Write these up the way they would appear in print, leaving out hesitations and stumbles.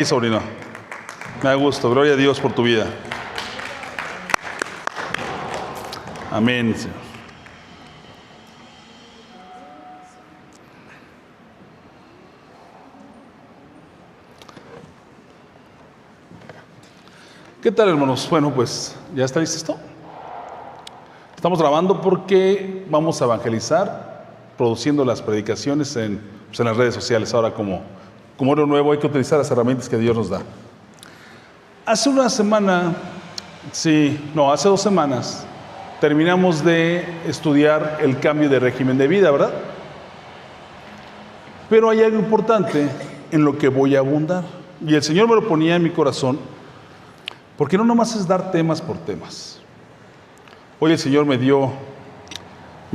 Sí, sobrino. Me da gusto. Gloria a Dios por tu vida. Amén, Señor. ¿Qué tal, hermanos? Bueno, pues, ¿ya está listo esto? Estamos grabando porque vamos a evangelizar, produciendo las predicaciones en las redes sociales. Ahora, como lo nuevo, hay que utilizar las herramientas que Dios nos da. Hace 2 semanas, terminamos de estudiar el cambio de régimen de vida, ¿verdad? Pero hay algo importante en lo que voy a abundar. Y el Señor me lo ponía en mi corazón, porque no nomás es dar temas por temas. Hoy el Señor me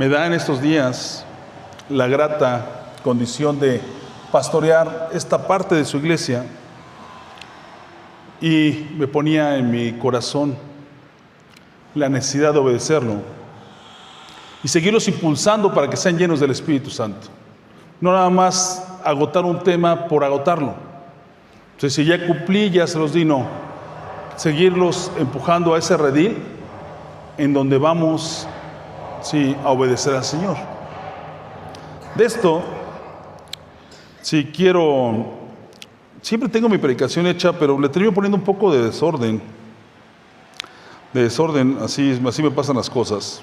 da en estos días la grata condición de pastorear esta parte de su iglesia, y me ponía en mi corazón la necesidad de obedecerlo y seguirlos impulsando para que sean llenos del Espíritu Santo. No nada más agotar un tema por agotarlo. Entonces, si ya cumplí, ya se los di, no. Seguirlos empujando a ese redil en donde vamos, a obedecer al Señor. De esto, siempre tengo mi predicación hecha, pero le termino poniendo un poco de desorden. Así me pasan las cosas.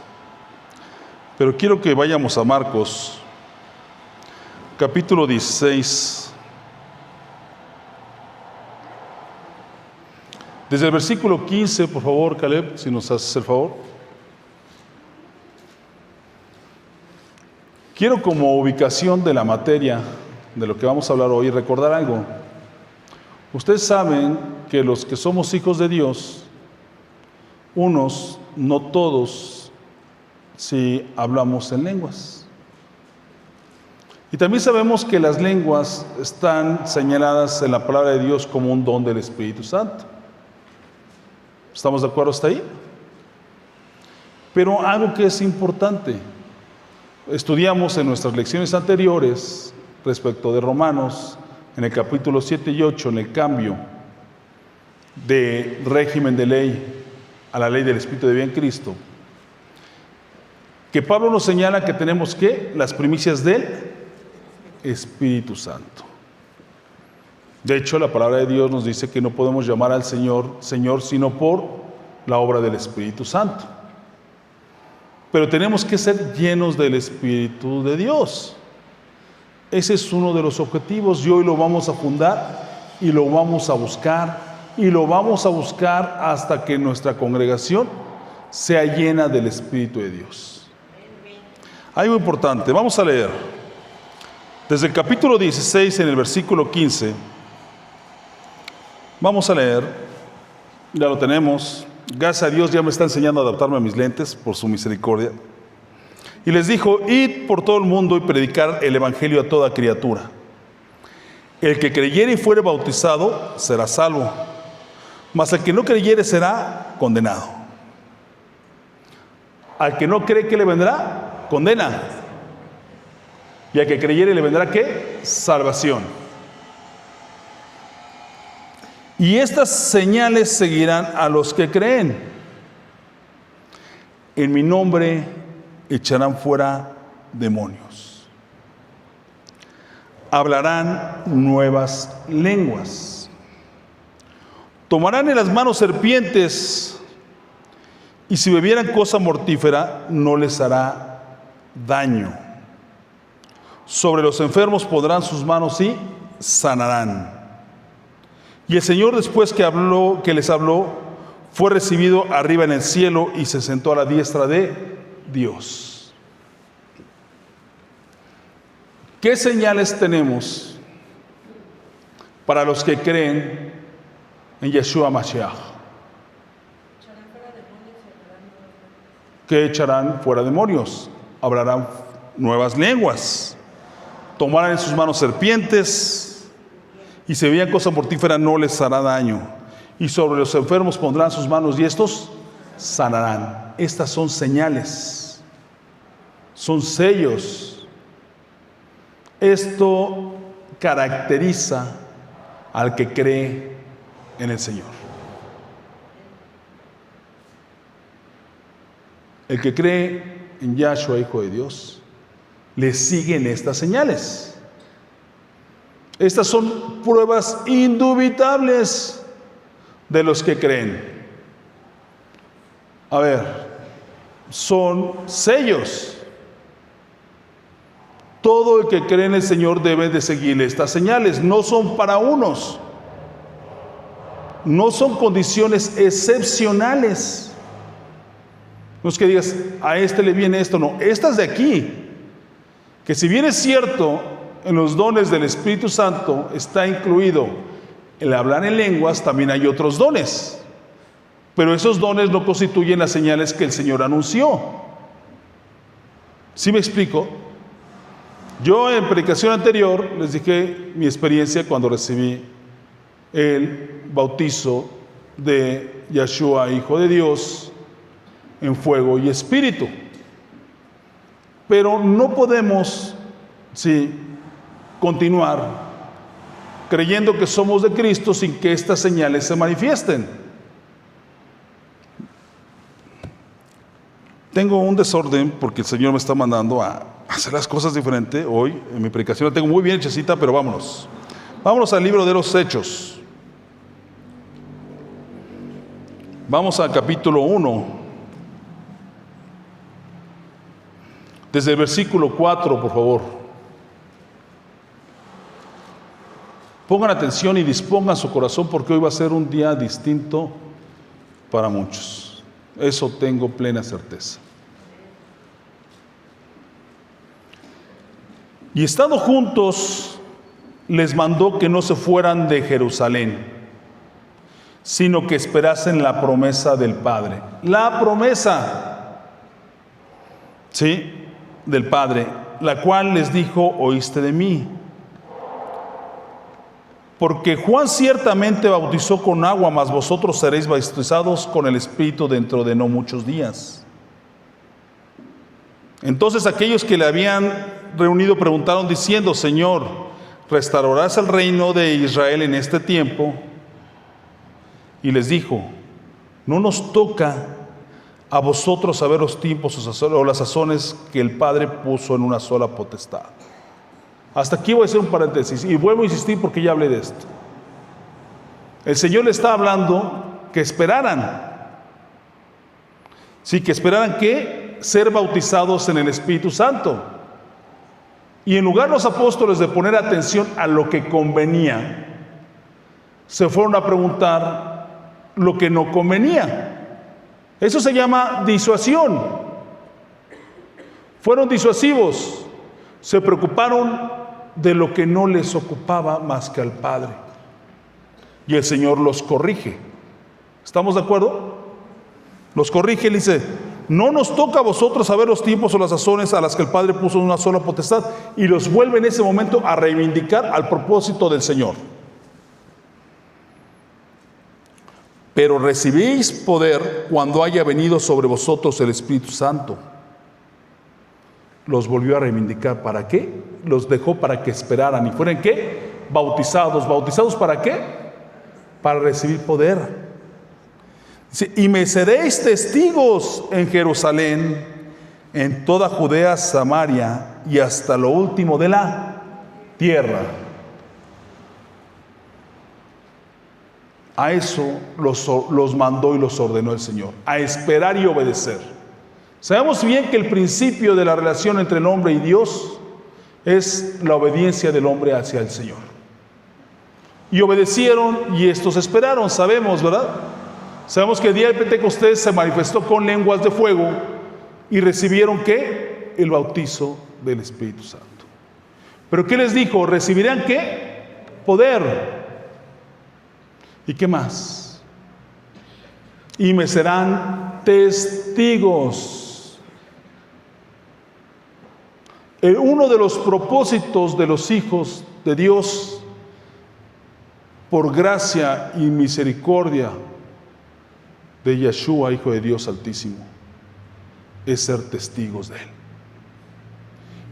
Pero quiero que vayamos a Marcos, capítulo 16. Desde el versículo 15, por favor, Caleb, si nos haces el favor. Quiero, como ubicación de la materia de lo que vamos a hablar hoy, recordar algo. Ustedes saben que los que somos hijos de Dios, unos, no todos, si hablamos en lenguas. Y también sabemos que las lenguas están señaladas en la palabra de Dios como un don del Espíritu Santo. ¿Estamos de acuerdo hasta ahí? Pero algo que es importante, estudiamos en nuestras lecciones anteriores respecto de Romanos, en el capítulo 7 y 8, en el cambio de régimen de ley a la ley del Espíritu de vida en Cristo, que Pablo nos señala que tenemos las primicias del Espíritu Santo. De hecho, la palabra de Dios nos dice que no podemos llamar al Señor, Señor, sino por la obra del Espíritu Santo. Pero tenemos que ser llenos del Espíritu de Dios. Ese es uno de los objetivos, y hoy lo vamos a fundar y lo vamos a buscar, y lo vamos a buscar hasta que nuestra congregación sea llena del Espíritu de Dios. Algo importante, vamos a leer desde el capítulo 16 en el versículo 15. Vamos a leer, ya lo tenemos. Gracias a Dios ya me está enseñando a adaptarme a mis lentes por su misericordia. Y les dijo: id por todo el mundo y predicar el evangelio a toda criatura. El que creyere y fuere bautizado será salvo, mas el que no creyere será condenado. Al que no cree, ¿qué le vendrá? Condena. Y al que creyere le vendrá, ¿qué? Salvación. Y estas señales seguirán a los que creen. En mi nombre echarán fuera demonios. Hablarán nuevas lenguas. Tomarán en las manos serpientes, y si bebieran cosa mortífera no les hará daño. Sobre los enfermos pondrán sus manos y sanarán. Y el Señor, después que les habló, fue recibido arriba en el cielo y se sentó a la diestra de Dios. ¿Qué señales tenemos para los que creen en Yeshua Mashiach? Que echarán fuera demonios, hablarán nuevas lenguas, tomarán en sus manos serpientes, y si bebían cosa mortífera no les hará daño. Y sobre los enfermos pondrán sus manos y estos sanarán. Estas son señales, son sellos. Esto caracteriza al que cree en el Señor. El que cree en Yahshua, Hijo de Dios, le siguen estas señales. Estas son pruebas indubitables de los que creen. A ver, son sellos. Todo el que cree en el Señor debe de seguir estas señales. No son para unos. No son condiciones excepcionales. No es que digas, a este le viene esto, no. Estas de aquí, que si bien es cierto, en los dones del Espíritu Santo está incluido el hablar en lenguas, también hay otros dones. Pero esos dones no constituyen las señales que el Señor anunció. ¿Sí me explico? Yo en predicación anterior les dije mi experiencia cuando recibí el bautizo de Yahshua, Hijo de Dios, en fuego y espíritu. Pero no podemos, continuar creyendo que somos de Cristo sin que estas señales se manifiesten. Tengo un desorden porque el Señor me está mandando a hacer las cosas diferente hoy. En mi predicación la tengo muy bien hechecita, pero vámonos. Vámonos al libro de los Hechos. Vamos al capítulo 1. Desde el versículo 4, por favor. Pongan atención y dispongan su corazón porque hoy va a ser un día distinto para muchos. Eso tengo plena certeza. Y estando juntos, les mandó que no se fueran de Jerusalén, sino que esperasen la promesa del Padre. La promesa, del Padre, la cual les dijo, oíste de mí. Porque Juan ciertamente bautizó con agua, mas vosotros seréis bautizados con el Espíritu dentro de no muchos días. Entonces aquellos que le habían reunido preguntaron diciendo, Señor, ¿restaurarás el reino de Israel en este tiempo? Y les dijo, no nos toca a vosotros saber los tiempos o las sazones que el Padre puso en una sola potestad. Hasta aquí voy a hacer un paréntesis y vuelvo a insistir porque ya hablé de esto. El Señor le está hablando que esperaran. Que esperaran que ser bautizados en el Espíritu Santo. Y en lugar los apóstoles de poner atención a lo que convenía, se fueron a preguntar lo que no convenía. Eso se llama disuasión. Fueron disuasivos. Se preocuparon de lo que no les ocupaba más que al Padre. Y el Señor los corrige. ¿Estamos de acuerdo? Los corrige y le dice, no nos toca a vosotros saber los tiempos o las sazones a las que el Padre puso en una sola potestad. Y los vuelve en ese momento a reivindicar al propósito del Señor. Pero recibéis poder cuando haya venido sobre vosotros el Espíritu Santo. Los volvió a reivindicar. ¿Para qué? Los dejó para que esperaran. ¿Y fueran qué? Bautizados. ¿Bautizados para qué? Para recibir poder. Dice, y me seréis testigos en Jerusalén, en toda Judea, Samaria y hasta lo último de la tierra. A eso los mandó y los ordenó el Señor, a esperar y obedecer. Sabemos bien que el principio de la relación entre el hombre y Dios es la obediencia del hombre hacia el Señor. Y obedecieron y estos esperaron, sabemos, ¿verdad? Sabemos que el día de Pentecostés se manifestó con lenguas de fuego y recibieron ¿qué? El bautizo del Espíritu Santo. ¿Pero qué les dijo? ¿Recibirán qué? Poder. ¿Y qué más? Y me serán testigos. Uno de los propósitos de los hijos de Dios, por gracia y misericordia de Yahshua, Hijo de Dios Altísimo, es ser testigos de Él.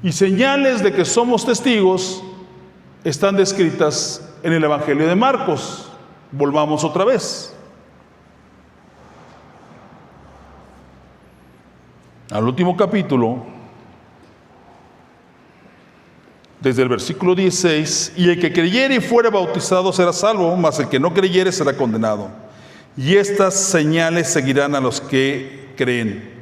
Y señales de que somos testigos están descritas en el Evangelio de Marcos. Volvamos otra vez al último capítulo, desde el versículo 16: y el que creyere y fuere bautizado será salvo, mas el que no creyere será condenado. Y estas señales seguirán a los que creen: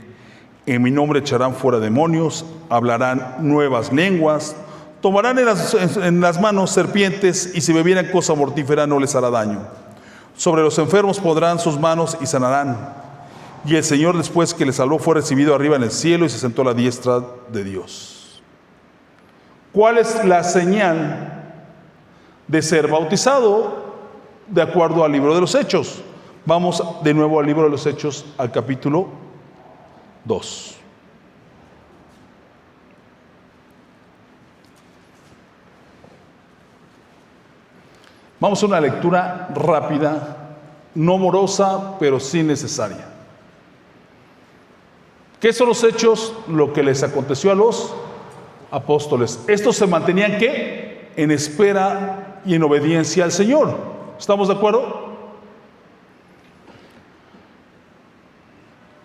en mi nombre echarán fuera demonios, hablarán nuevas lenguas, tomarán en las manos serpientes, y si bebieran cosa mortífera no les hará daño. Sobre los enfermos pondrán sus manos y sanarán. Y el Señor, después que les salvó, fue recibido arriba en el cielo y se sentó a la diestra de Dios. ¿Cuál es la señal de ser bautizado? De acuerdo al libro de los Hechos. Vamos de nuevo al libro de los Hechos, al capítulo 2. Vamos a una lectura rápida, no morosa, pero sí necesaria. ¿Qué son los hechos? Lo que les aconteció a los apóstoles. Estos se mantenían, ¿qué? En espera y en obediencia al Señor. ¿Estamos de acuerdo?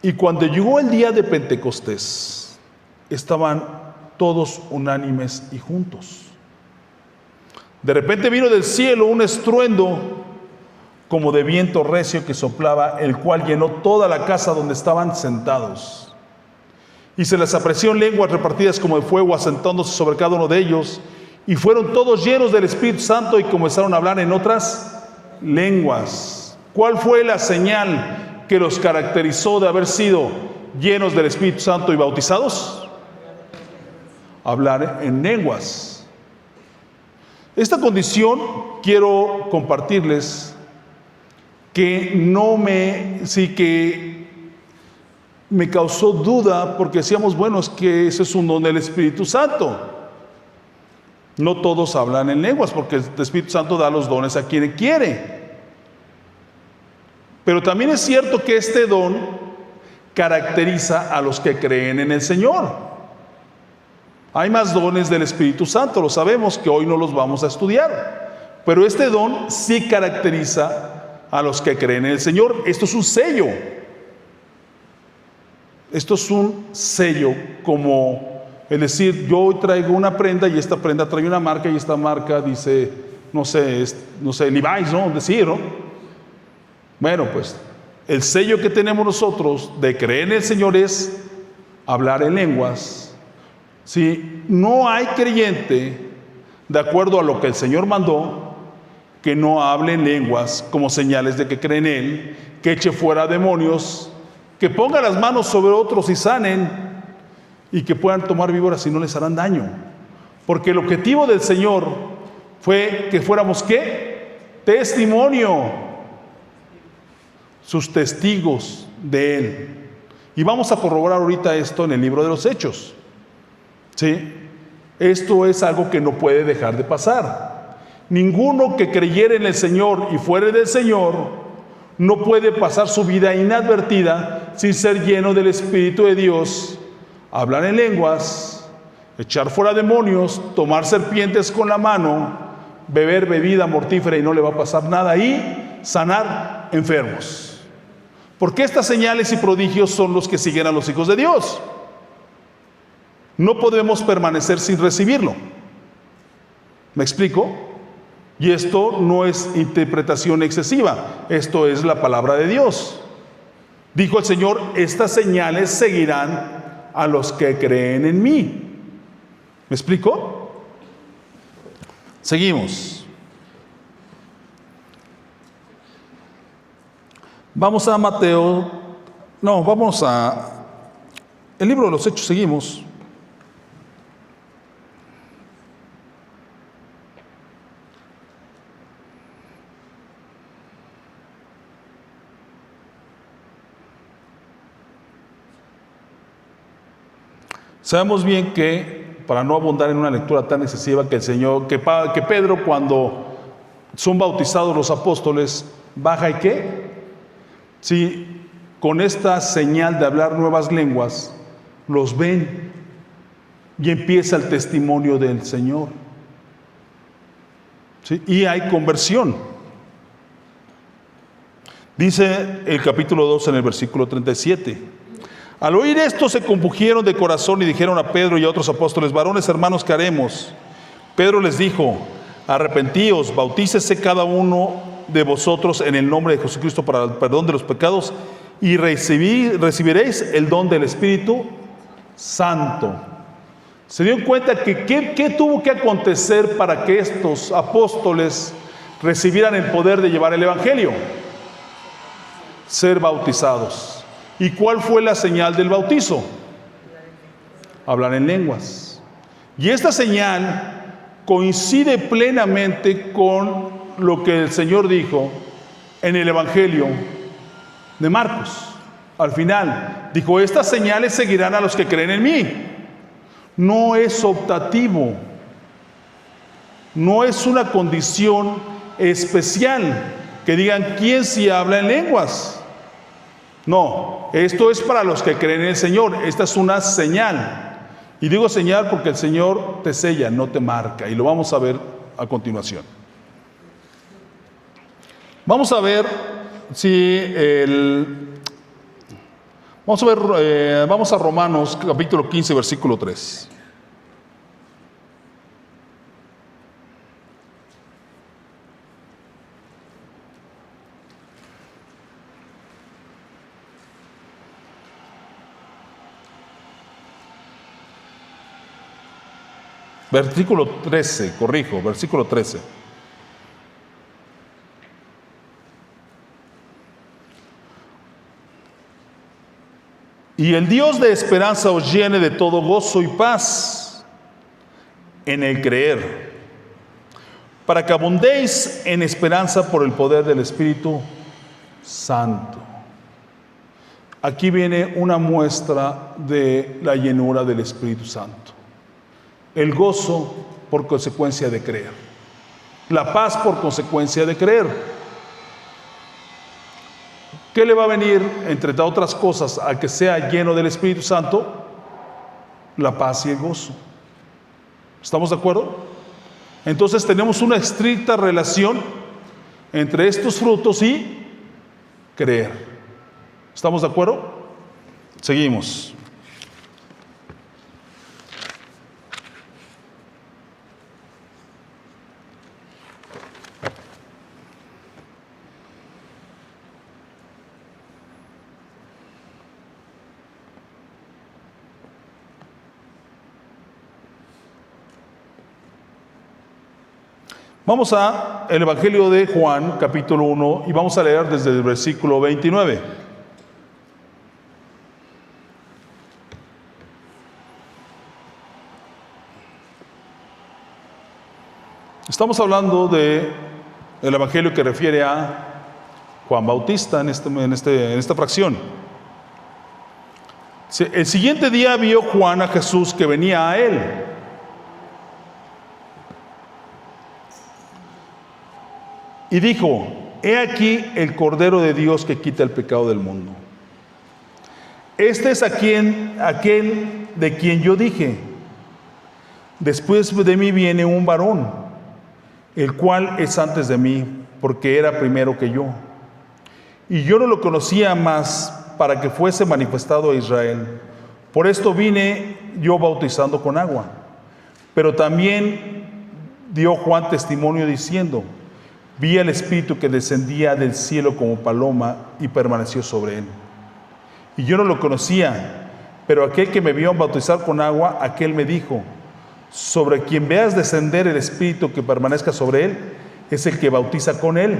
Y cuando llegó el día de Pentecostés, estaban todos unánimes y juntos. De repente vino del cielo un estruendo como de viento recio que soplaba, el cual llenó toda la casa donde estaban sentados. Y se les aparecieron lenguas repartidas como de fuego, asentándose sobre cada uno de ellos, y fueron todos llenos del Espíritu Santo y comenzaron a hablar en otras lenguas. ¿Cuál fue la señal que los caracterizó de haber sido llenos del Espíritu Santo y bautizados? Hablar en lenguas. Esta condición quiero compartirles que me causó duda, porque decíamos, bueno, es que ese es un don del Espíritu Santo. No todos hablan en lenguas, porque el Espíritu Santo da los dones a quien quiere. Pero también es cierto que este don caracteriza a los que creen en el Señor. Hay más dones del Espíritu Santo, lo sabemos, que hoy no los vamos a estudiar. Pero este don sí caracteriza a los que creen en el Señor. Esto es un sello. Esto es un sello, como el decir, yo hoy traigo una prenda y esta prenda trae una marca y esta marca dice, no sé, Levi's, ¿no? Decir, ¿no? Bueno, pues el sello que tenemos nosotros de creer en el Señor es hablar en lenguas. Si no hay creyente, de acuerdo a lo que el Señor mandó, que no hable en lenguas como señales de que cree en Él, que eche fuera demonios, que ponga las manos sobre otros y sanen, y que puedan tomar víboras y no les harán daño. Porque el objetivo del Señor fue que fuéramos, ¿qué? Testimonio. Sus testigos de Él. Y vamos a corroborar ahorita esto en el libro de los Hechos. ¿Sí? Esto es algo que no puede dejar de pasar. Ninguno que creyere en el Señor y fuere del Señor no puede pasar su vida inadvertida sin ser lleno del Espíritu de Dios, hablar en lenguas, echar fuera demonios, tomar serpientes con la mano, beber bebida mortífera y no le va a pasar nada, y sanar enfermos. Porque estas señales y prodigios son los que siguen a los hijos de Dios. No podemos permanecer sin recibirlo. ¿Me explico? Y esto no es interpretación excesiva, esto es la palabra de Dios. Dijo el Señor, estas señales seguirán a los que creen en mí. ¿Me explico? Seguimos. Vamos a el libro de los Hechos, seguimos. Sabemos bien que, para no abundar en una lectura tan excesiva, que Pedro, cuando son bautizados los apóstoles, baja y ¿qué? Sí, con esta señal de hablar nuevas lenguas, los ven y empieza el testimonio del Señor. ¿sí? Y hay conversión. Dice el capítulo 2 en el versículo 37. Al oír esto se compungieron de corazón y dijeron a Pedro y a otros apóstoles: varones hermanos, ¿qué haremos? Pedro les dijo: arrepentíos, bautícese cada uno de vosotros en el nombre de Jesucristo para el perdón de los pecados y recibiréis el don del Espíritu Santo. Se dio cuenta que ¿qué tuvo que acontecer para que estos apóstoles recibieran el poder de llevar el Evangelio? Ser bautizados. ¿Y cuál fue la señal del bautizo? Hablar en lenguas. Y esta señal coincide plenamente con lo que el Señor dijo en el Evangelio de Marcos. Al final dijo: estas señales seguirán a los que creen en mí. No es optativo, no es una condición especial que digan quién sí habla en lenguas. No, esto es para los que creen en el Señor. Esta es una señal. Y digo señal porque el Señor te sella, no te marca. Y lo vamos a ver a continuación. Vamos a ver vamos a Romanos capítulo 15, versículo 3. Versículo 13, corrijo, versículo 13. Y el Dios de esperanza os llene de todo gozo y paz en el creer, para que abundéis en esperanza por el poder del Espíritu Santo. Aquí viene una muestra de la llenura del Espíritu Santo. El gozo por consecuencia de creer. La paz por consecuencia de creer. ¿Qué le va a venir, entre otras cosas, al que sea lleno del Espíritu Santo? La paz y el gozo. ¿Estamos de acuerdo? Entonces tenemos una estricta relación entre estos frutos y creer. ¿Estamos de acuerdo? Seguimos. Vamos a el Evangelio de Juan, capítulo 1, y vamos a leer desde el versículo 29. Estamos hablando del Evangelio que refiere a Juan Bautista en esta fracción. El siguiente día vio Juan a Jesús que venía a él. Y dijo: he aquí el Cordero de Dios que quita el pecado del mundo. Este es aquel de quien yo dije: después de mí viene un varón, el cual es antes de mí, porque era primero que yo. Y yo no lo conocía más para que fuese manifestado a Israel. Por esto vine yo bautizando con agua. Pero también dio Juan testimonio diciendo: vi al Espíritu que descendía del cielo como paloma y permaneció sobre él. Y yo no lo conocía, pero aquel que me vio bautizar con agua, aquel me dijo: sobre quien veas descender el Espíritu que permanezca sobre él, es el que bautiza con el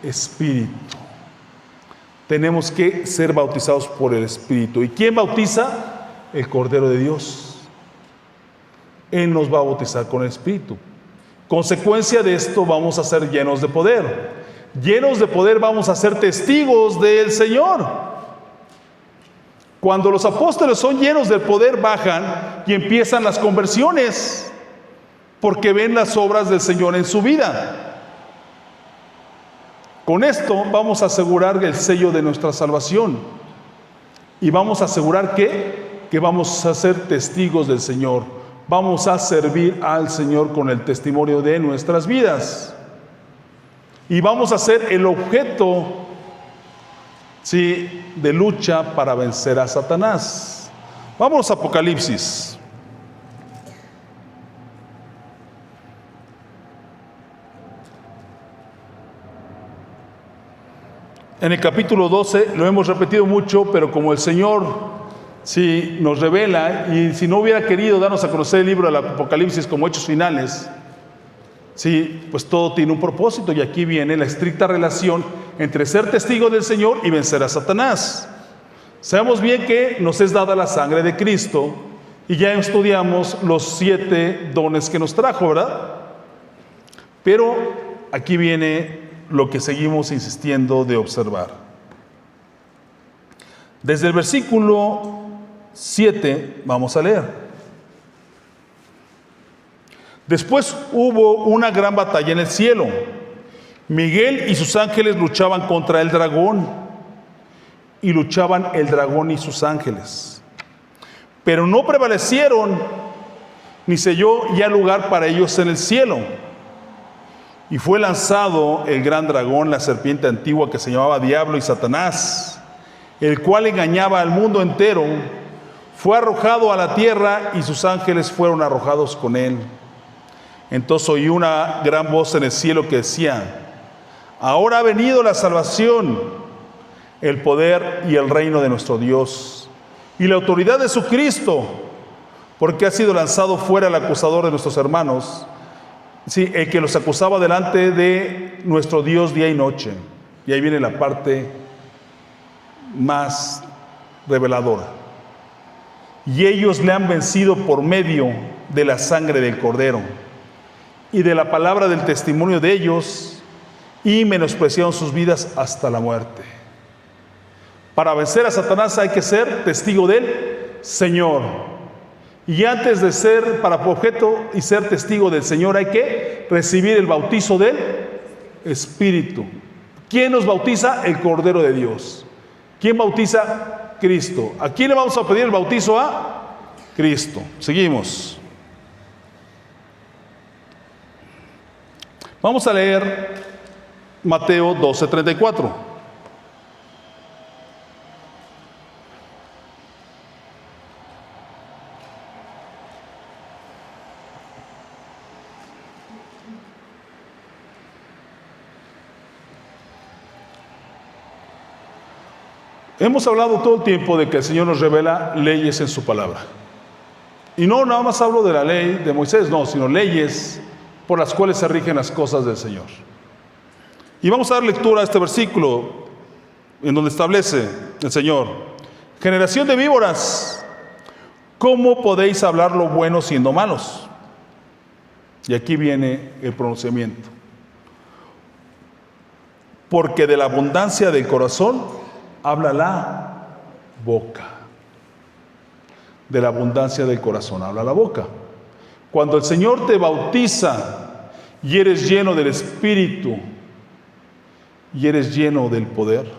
Espíritu. Tenemos que ser bautizados por el Espíritu. ¿Y quién bautiza? El Cordero de Dios. Él nos va a bautizar con el Espíritu. Consecuencia de esto, vamos a ser llenos de poder. Llenos de poder vamos a ser testigos del Señor. Cuando los apóstoles son llenos del poder, bajan y empiezan las conversiones, porque ven las obras del Señor en su vida. Con esto vamos a asegurar el sello de nuestra salvación. Y vamos a asegurar que vamos a ser testigos del Señor. vamos a servir al Señor con el testimonio de nuestras vidas. Y vamos a ser el objeto, sí, de lucha para vencer a Satanás. Vamos a Apocalipsis. En el capítulo 12, lo hemos repetido mucho, pero como el Señor sí nos revela, y si no hubiera querido darnos a conocer el libro del Apocalipsis como hechos finales, sí, pues todo tiene un propósito, y aquí viene la estricta relación entre ser testigo del Señor y vencer a Satanás. Sabemos bien que nos es dada la sangre de Cristo, y ya estudiamos los 7 dones que nos trajo, ¿verdad? Pero aquí viene lo que seguimos insistiendo de observar. Desde el versículo 7 vamos a leer. Después hubo una gran batalla en el cielo. Miguel y sus ángeles luchaban contra el dragón, y luchaban el dragón y sus ángeles. Pero no prevalecieron, ni se halló ya lugar para ellos en el cielo. Y fue lanzado el gran dragón, la serpiente antigua que se llamaba Diablo y Satanás, el cual engañaba al mundo entero. Fue arrojado a la tierra y sus ángeles fueron arrojados con él. Entonces oí una gran voz en el cielo que decía: ahora ha venido la salvación, el poder y el reino de nuestro Dios y la autoridad de su Cristo, porque ha sido lanzado fuera el acusador de nuestros hermanos, sí, el que los acusaba delante de nuestro Dios día y noche. Y ahí viene la parte más reveladora. Y ellos le han vencido por medio de la sangre del Cordero y de la palabra del testimonio de ellos, y menospreciaron sus vidas hasta la muerte. Para vencer a Satanás hay que ser testigo del Señor. Y antes de ser para objeto y ser testigo del Señor, hay que recibir el bautizo del Espíritu. ¿Quién nos bautiza? El Cordero de Dios. ¿Quién bautiza? Cristo. ¿A quién le vamos a pedir el bautizo? A Cristo. Seguimos. Vamos a leer Mateo 12:34. Hemos hablado todo el tiempo de que el Señor nos revela leyes en su palabra. Y no nada más hablo de la ley de Moisés, no, sino leyes por las cuales se rigen las cosas del Señor. Y vamos a dar lectura a este versículo en donde establece el Señor: generación de víboras, ¿cómo podéis hablar lo bueno siendo malos? Y aquí viene el pronunciamiento. Porque de la abundancia del corazón habla la boca. De la abundancia del corazón habla la boca. Cuando el Señor te bautiza y eres lleno del Espíritu y eres lleno del poder,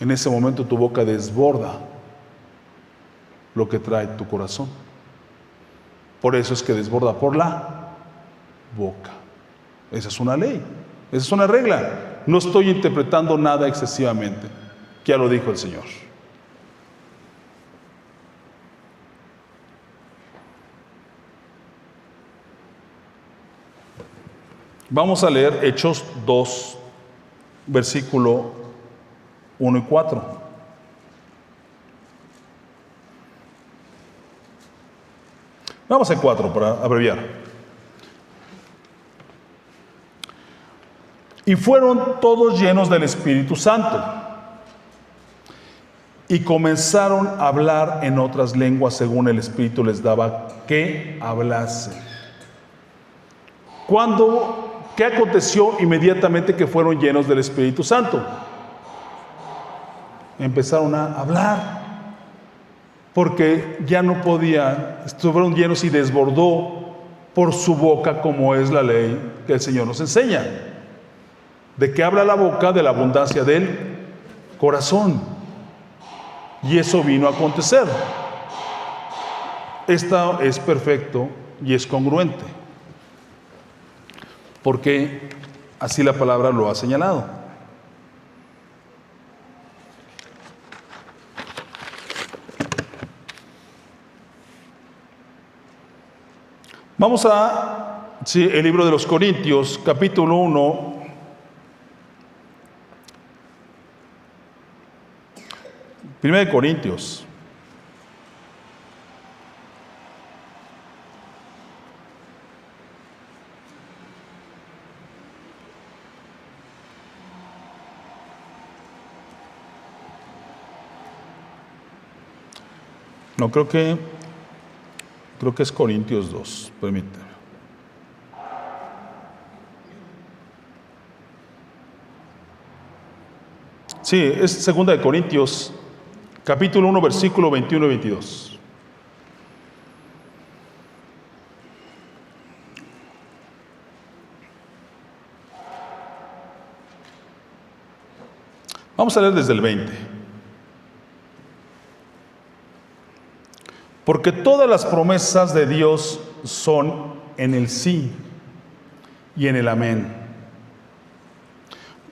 en ese momento tu boca desborda lo que trae tu corazón. Por eso es que desborda por la boca. Esa es una ley, esa es una regla. No estoy interpretando nada excesivamente. Ya lo dijo el Señor. Vamos a leer Hechos 2, versículo 1 y 4. Vamos en 4 para abreviar. Y fueron todos llenos del Espíritu Santo, y comenzaron a hablar en otras lenguas según el Espíritu les daba que hablasen. ¿Qué aconteció inmediatamente que fueron llenos del Espíritu Santo? Empezaron a hablar, porque ya no podían, estuvieron llenos y desbordó por su boca, como es la ley que el Señor nos enseña. ¿De qué habla la boca? De la abundancia del corazón. Y eso vino a acontecer. Esta es perfecto y es congruente, porque así la palabra lo ha señalado. Vamos a el libro de los Corintios, capítulo 1. Primera de Corintios. No, creo que es Corintios 2, permítame. Sí, es segunda de Corintios, capítulo 1, versículo 21 y 22. Vamos a leer desde el 20. Porque todas las promesas de Dios son en el sí y en el amén,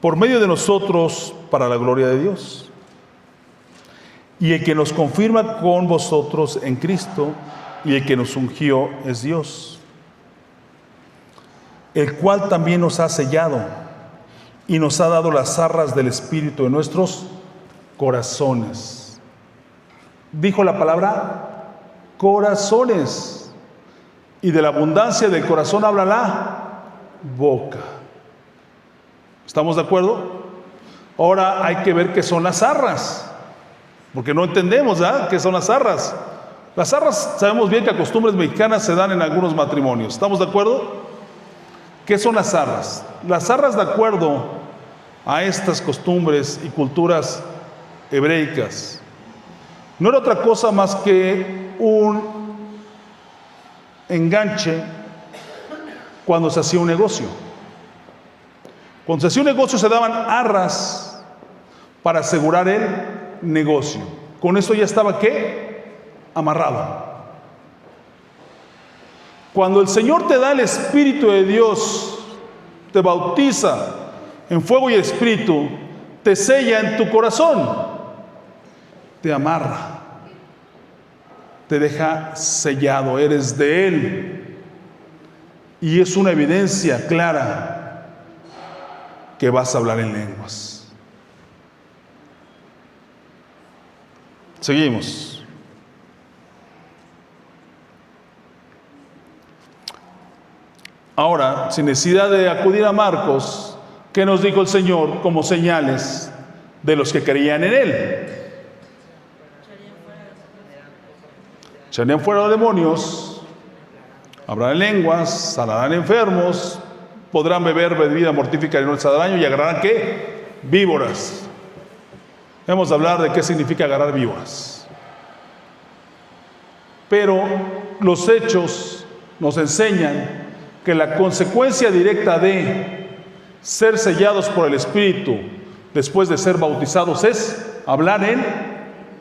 por medio de nosotros para la gloria de Dios. Y el que nos confirma con vosotros en Cristo y el que nos ungió es Dios, el cual también nos ha sellado y nos ha dado las arras del Espíritu en nuestros corazones. Dijo la palabra corazones, y de la abundancia del corazón habla la boca. ¿Estamos de acuerdo? Ahora hay que ver qué son las arras, porque no entendemos, ¿verdad?, qué son las arras. Las arras sabemos bien que a costumbres mexicanas se dan en algunos matrimonios. ¿Estamos de acuerdo? ¿Qué son las arras? Las arras, de acuerdo a estas costumbres y culturas hebreicas, no era otra cosa más que un enganche cuando se hacía un negocio. Cuando se hacía un negocio se daban arras para asegurar el negocio. Con eso ya estaba, ¿qué?, amarrado. Cuando el Señor te da el Espíritu de Dios, te bautiza en fuego y espíritu, te sella en tu corazón, te amarra, te deja sellado, eres de Él. Y es una evidencia clara que vas a hablar en lenguas. Seguimos. Ahora, sin necesidad de acudir a Marcos, ¿qué nos dijo el Señor como señales de los que creían en Él? Echarían fuera demonios, hablarán lenguas, sanarán enfermos, podrán beber bebida mortífica y no les hará daño, y agarrarán, ¿qué?, víboras. Vamos a hablar de qué significa agarrar víboras. Pero los hechos nos enseñan que la consecuencia directa de ser sellados por el Espíritu después de ser bautizados es hablar en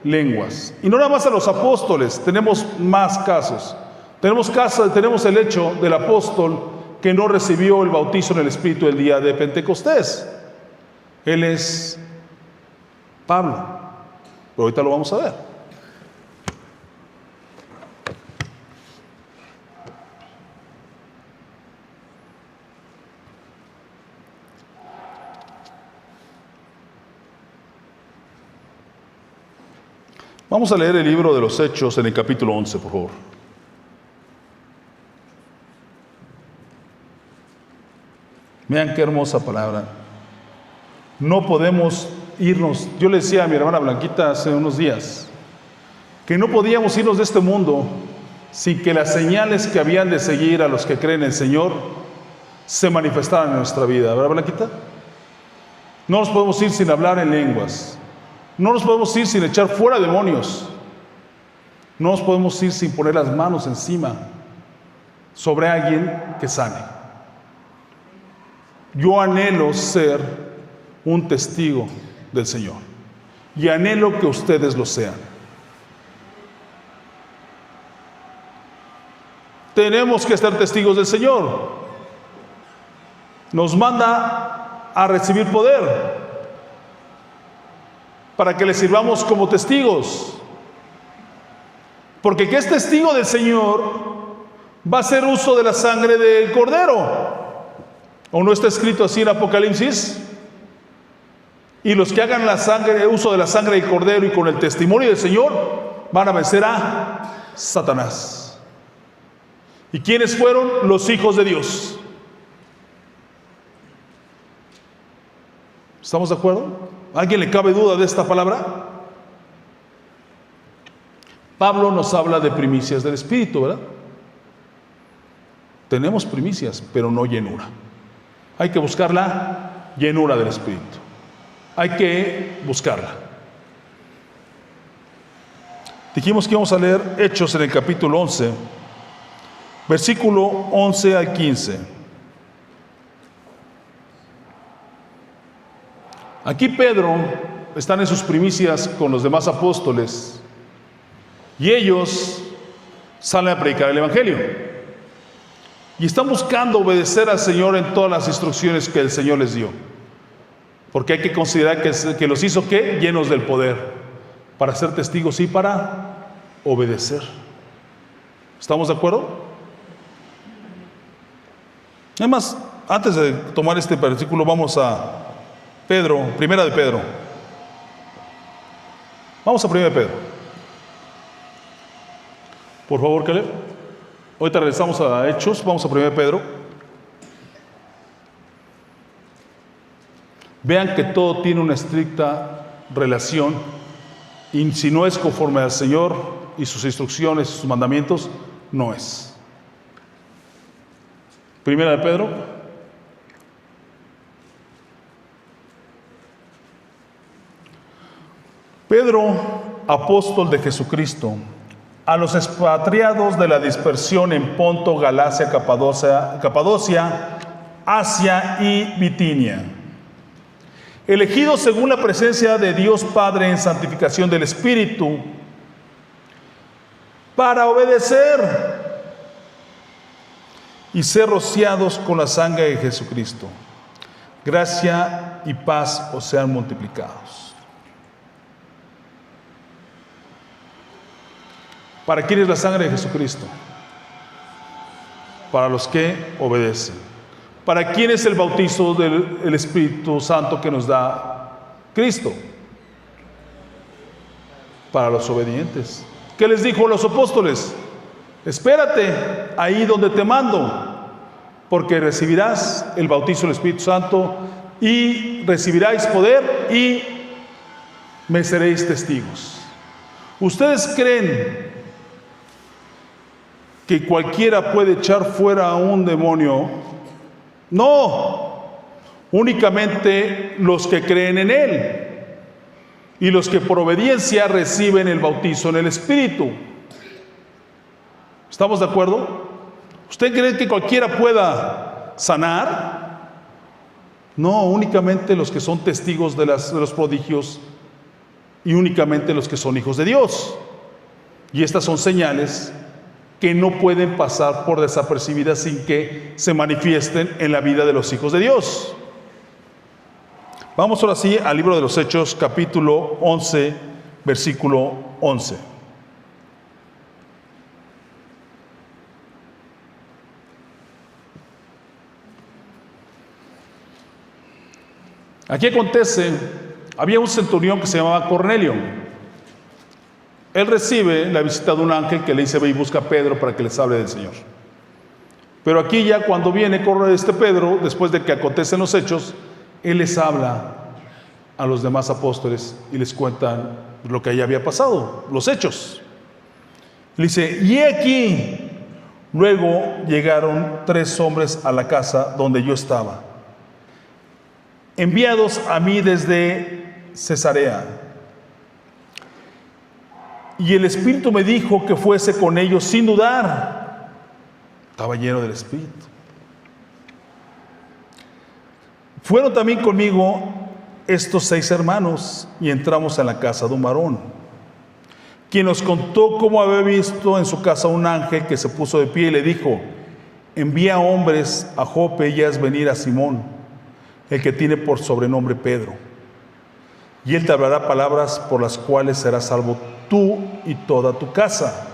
lenguas. Y no nada más a los apóstoles, tenemos más casos. Tenemos el hecho del apóstol que no recibió el bautizo en el Espíritu el día de Pentecostés. Él es Pablo, pero ahorita lo vamos a ver. Vamos a leer el libro de los Hechos en el capítulo 11, por favor. Vean qué hermosa palabra. No podemos irnos. Yo le decía a mi hermana Blanquita hace unos días que no podíamos irnos de este mundo sin que las señales que habían de seguir a los que creen en el Señor se manifestaran en nuestra vida. ¿Verdad, Blanquita? No nos podemos ir sin hablar en lenguas. No nos podemos ir sin echar fuera demonios. No nos podemos ir sin poner las manos encima sobre alguien que sane. Yo anhelo ser un testigo del Señor y anhelo que ustedes lo sean. tenemos que ser testigos del Señor. Nos manda a recibir poder para que le sirvamos como testigos. Porque el que es testigo del Señor va a hacer uso de la sangre del Cordero. ¿O no está escrito así en Apocalipsis? Y los que hagan uso de la sangre del Cordero y con el testimonio del Señor van a vencer a Satanás. ¿Y quiénes fueron? Los hijos de Dios. ¿Estamos de acuerdo? ¿A alguien le cabe duda de esta palabra? Pablo nos habla de primicias del Espíritu, ¿verdad? Tenemos primicias, pero no llenura. Hay que buscar la llenura del Espíritu. Hay que buscarla. Dijimos que íbamos a leer Hechos en el capítulo 11, versículo 11 al 15. Aquí Pedro está en sus primicias con los demás apóstoles y ellos salen a predicar el Evangelio y están buscando obedecer al Señor en todas las instrucciones que el Señor les dio, porque hay que considerar que los hizo ¿qué? Llenos del poder para ser testigos y para obedecer. ¿Estamos de acuerdo? Además, antes de tomar este versículo, vamos a Pedro, primera de Pedro. Vamos a primera de Pedro. Por favor, Caleb. Ahorita regresamos a Hechos, vamos a primera de Pedro. Vean que todo tiene una estricta relación, y si no es conforme al Señor y sus instrucciones, sus mandamientos, no es. Primera de Pedro. Pedro, apóstol de Jesucristo, a los expatriados de la dispersión en Ponto, Galacia, Capadocia, Asia y Bitinia, elegidos según la presencia de Dios Padre en santificación del Espíritu, para obedecer y ser rociados con la sangre de Jesucristo. Gracia y paz os sean multiplicados. ¿Para quién es la sangre de Jesucristo? Para los que obedecen. ¿Para quién es el bautizo del Espíritu Santo que nos da Cristo? Para los obedientes. ¿Qué les dijo a los apóstoles? Espérate ahí donde te mando, porque recibirás el bautizo del Espíritu Santo y recibiráis poder y me seréis testigos. ¿Ustedes creen que cualquiera puede echar fuera a un demonio? No, únicamente los que creen en Él y los que por obediencia reciben el bautizo en el Espíritu. ¿Estamos de acuerdo? ¿Usted cree que cualquiera pueda sanar? No, únicamente los que son testigos de los prodigios y únicamente los que son hijos de Dios. Y estas son señales que no pueden pasar por desapercibidas sin que se manifiesten en la vida de los hijos de Dios. Vamos ahora sí al libro de los Hechos, capítulo 11, versículo 11. Aquí acontece, había un centurión que se llamaba Cornelio. Él recibe la visita de un ángel que le dice: ve y busca a Pedro para que les hable del Señor. Pero aquí ya cuando viene Pedro, después de que acontecen los hechos, él les habla a los demás apóstoles y les cuentan lo que allá había pasado, los hechos. Le dice: y aquí, luego llegaron 3 hombres a la casa donde yo estaba, enviados a mí desde Cesarea. Y el Espíritu me dijo que fuese con ellos sin dudar. Estaba lleno del Espíritu. Fueron también conmigo estos 6 hermanos y entramos en la casa de un varón, quien nos contó cómo había visto en su casa un ángel que se puso de pie y le dijo: envía hombres a Jope y haz venir a Simón, el que tiene por sobrenombre Pedro, y él te hablará palabras por las cuales serás salvo tú y toda tu casa.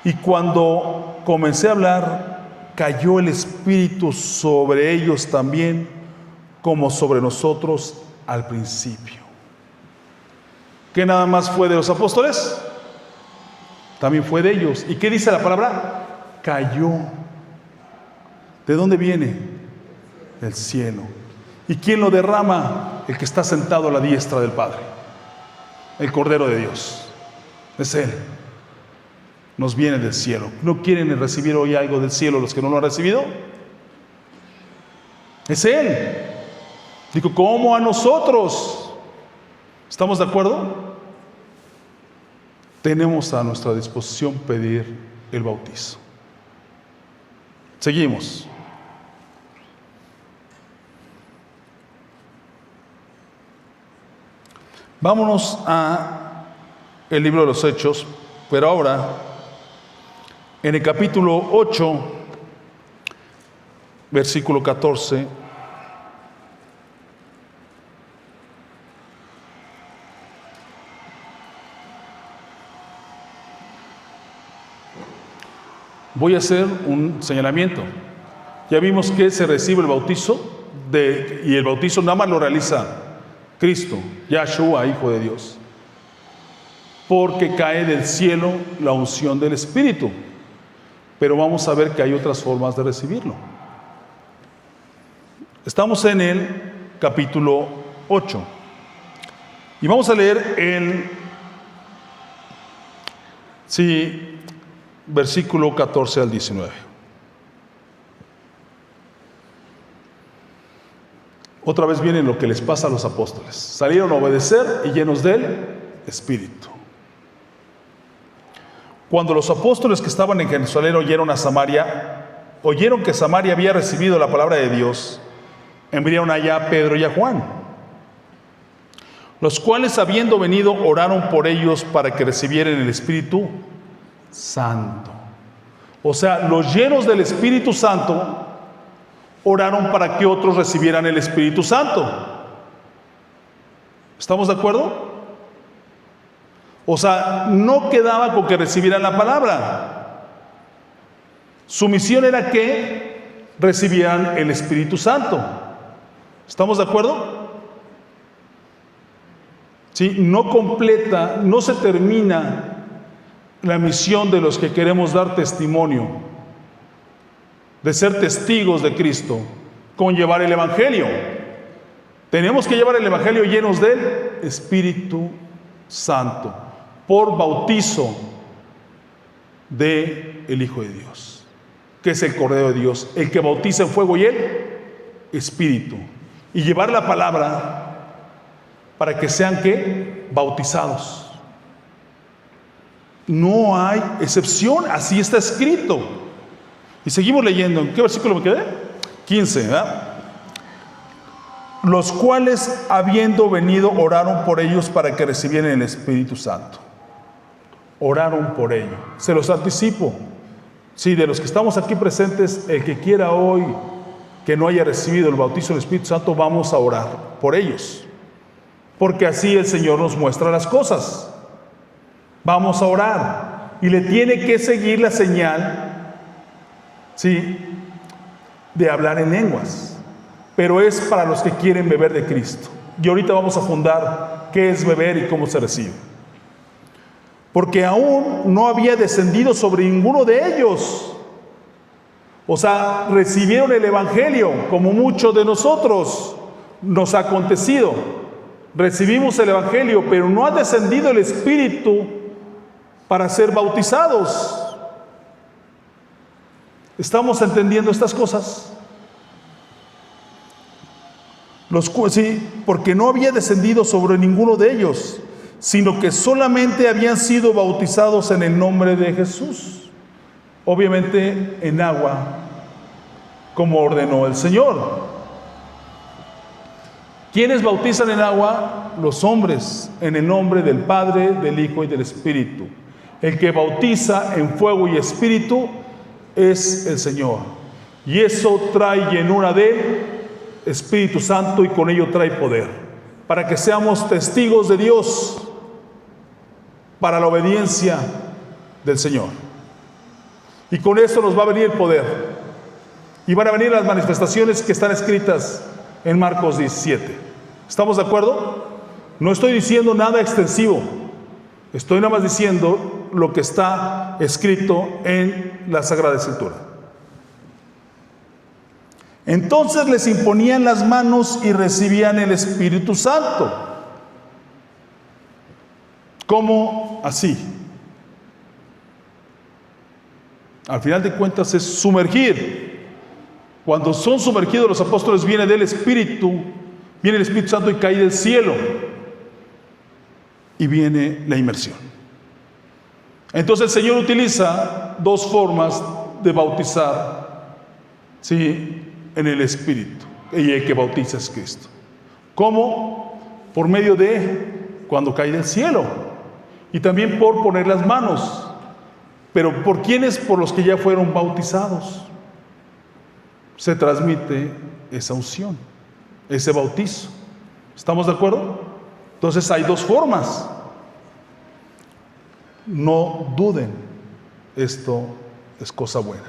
Y cuando comencé a hablar, cayó el Espíritu sobre ellos también, como sobre nosotros al principio. ¿Qué nada más fue de los apóstoles? También fue de ellos. ¿Y qué dice la palabra? Cayó. ¿De dónde viene? Del cielo. ¿Y quién lo derrama? El que está sentado a la diestra del Padre, el Cordero de Dios. Es Él. Nos viene del cielo. ¿No quieren recibir hoy algo del cielo los que no lo han recibido? Es Él. Digo, ¿cómo a nosotros? ¿Estamos de acuerdo? Tenemos a nuestra disposición pedir el bautizo. Seguimos. Vámonos a el libro de los Hechos, pero ahora en el capítulo 8, versículo 14. Voy a hacer un señalamiento. Ya vimos que se recibe el bautizo y el bautizo nada más lo realiza Cristo, Yahshua, Hijo de Dios, porque cae del cielo la unción del Espíritu. Pero vamos a ver que hay otras formas de recibirlo. Estamos en el capítulo 8 y vamos a leer versículo 14 al 19. Otra vez viene lo que les pasa a los apóstoles. Salieron a obedecer y llenos del Espíritu. Cuando los apóstoles que estaban en Jerusalén oyeron que Samaria había recibido la palabra de Dios, enviaron allá a Pedro y a Juan, los cuales, habiendo venido, oraron por ellos para que recibieran el Espíritu Santo. O sea, los llenos del Espíritu Santo oraron para que otros recibieran el Espíritu Santo. ¿Estamos de acuerdo? O sea, no quedaba con que recibieran la palabra. Su misión era que recibieran el Espíritu Santo. ¿Estamos de acuerdo? Sí, no se termina la misión de los que queremos dar testimonio, de ser testigos de Cristo, con llevar el Evangelio. Tenemos que llevar el Evangelio llenos del Espíritu Santo, por bautizo del Hijo de Dios, que es el Cordero de Dios, el que bautiza en fuego y el Espíritu, y llevar la palabra para que sean ¿qué? Bautizados. No hay excepción, así está escrito. Y seguimos leyendo. ¿En qué versículo me quedé? 15, ¿verdad? Los cuales, habiendo venido, oraron por ellos para que recibieran el Espíritu Santo. Oraron por ellos. Se los anticipo. Sí, de los que estamos aquí presentes, el que quiera hoy que no haya recibido el bautizo del Espíritu Santo, vamos a orar por ellos. Porque así el Señor nos muestra las cosas. Vamos a orar. Y le tiene que seguir la señal, sí, de hablar en lenguas. Pero es para los que quieren beber de Cristo. Y ahorita vamos a fundar qué es beber y cómo se recibe. Porque aún no había descendido sobre ninguno de ellos. O sea, recibieron el Evangelio, como muchos de nosotros nos ha acontecido. Recibimos el Evangelio, pero no ha descendido el Espíritu para ser bautizados. ¿Estamos entendiendo estas cosas? Sí, porque no había descendido sobre ninguno de ellos, sino que solamente habían sido bautizados en el nombre de Jesús. Obviamente en agua, como ordenó el Señor. ¿Quiénes bautizan en agua? Los hombres, en el nombre del Padre, del Hijo y del Espíritu. El que bautiza en fuego y espíritu es el Señor. Y eso trae llenura del Espíritu Santo y con ello trae poder. Para que seamos testigos de Dios para la obediencia del Señor. Y con eso nos va a venir el poder. Y van a venir las manifestaciones que están escritas en Marcos 17. ¿Estamos de acuerdo? No estoy diciendo nada extensivo. Estoy nada más diciendo lo que está escrito en la Sagrada Escritura. Entonces les imponían las manos y recibían el Espíritu Santo. ¿Cómo así? Al final de cuentas es sumergir. Cuando son sumergidos los apóstoles viene el Espíritu Santo y cae del cielo. Y viene la inmersión. Entonces el Señor utiliza dos formas de bautizar, ¿sí?, en el Espíritu. Y el que bautiza es Cristo. ¿Cómo? Por medio de cuando cae del cielo. Y también por poner las manos. Pero ¿por quiénes? Por los que ya fueron bautizados. Se transmite esa unción, ese bautizo. ¿Estamos de acuerdo? Entonces hay dos formas. No duden, esto es cosa buena.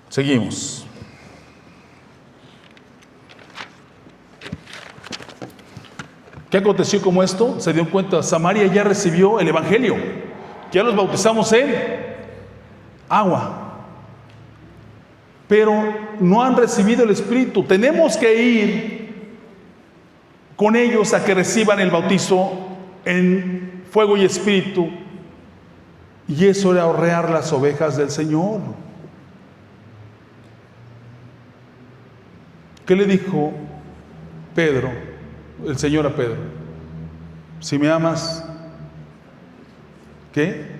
Seguimos. ¿Qué aconteció como esto? Se dio cuenta, Samaria ya recibió el Evangelio. Ya los bautizamos en agua. Pero no han recibido el Espíritu. Tenemos que ir con ellos a que reciban el bautizo en fuego y espíritu. Y eso era horrear las ovejas del Señor. ¿Qué le dijo Pedro, el Señor a Pedro? Si me amas, ¿qué?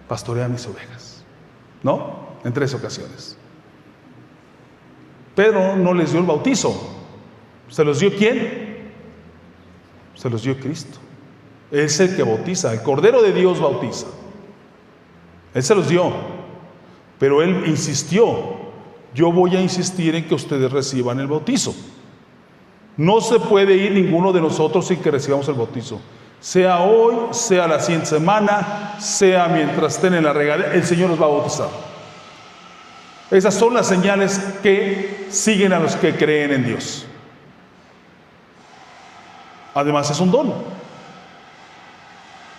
Pastorea mis ovejas. ¿No? En 3 ocasiones. Pedro no les dio el bautizo. ¿Se los dio quién? Se los dio Cristo. Es el que bautiza. El Cordero de Dios bautiza. Él se los dio. Pero Él insistió. Yo voy a insistir en que ustedes reciban el bautizo. No se puede ir ninguno de nosotros sin que recibamos el bautizo. Sea hoy, sea la siguiente semana, sea mientras estén en la regadera, el Señor los va a bautizar. Esas son las señales que siguen a los que creen en Dios. Además es un don.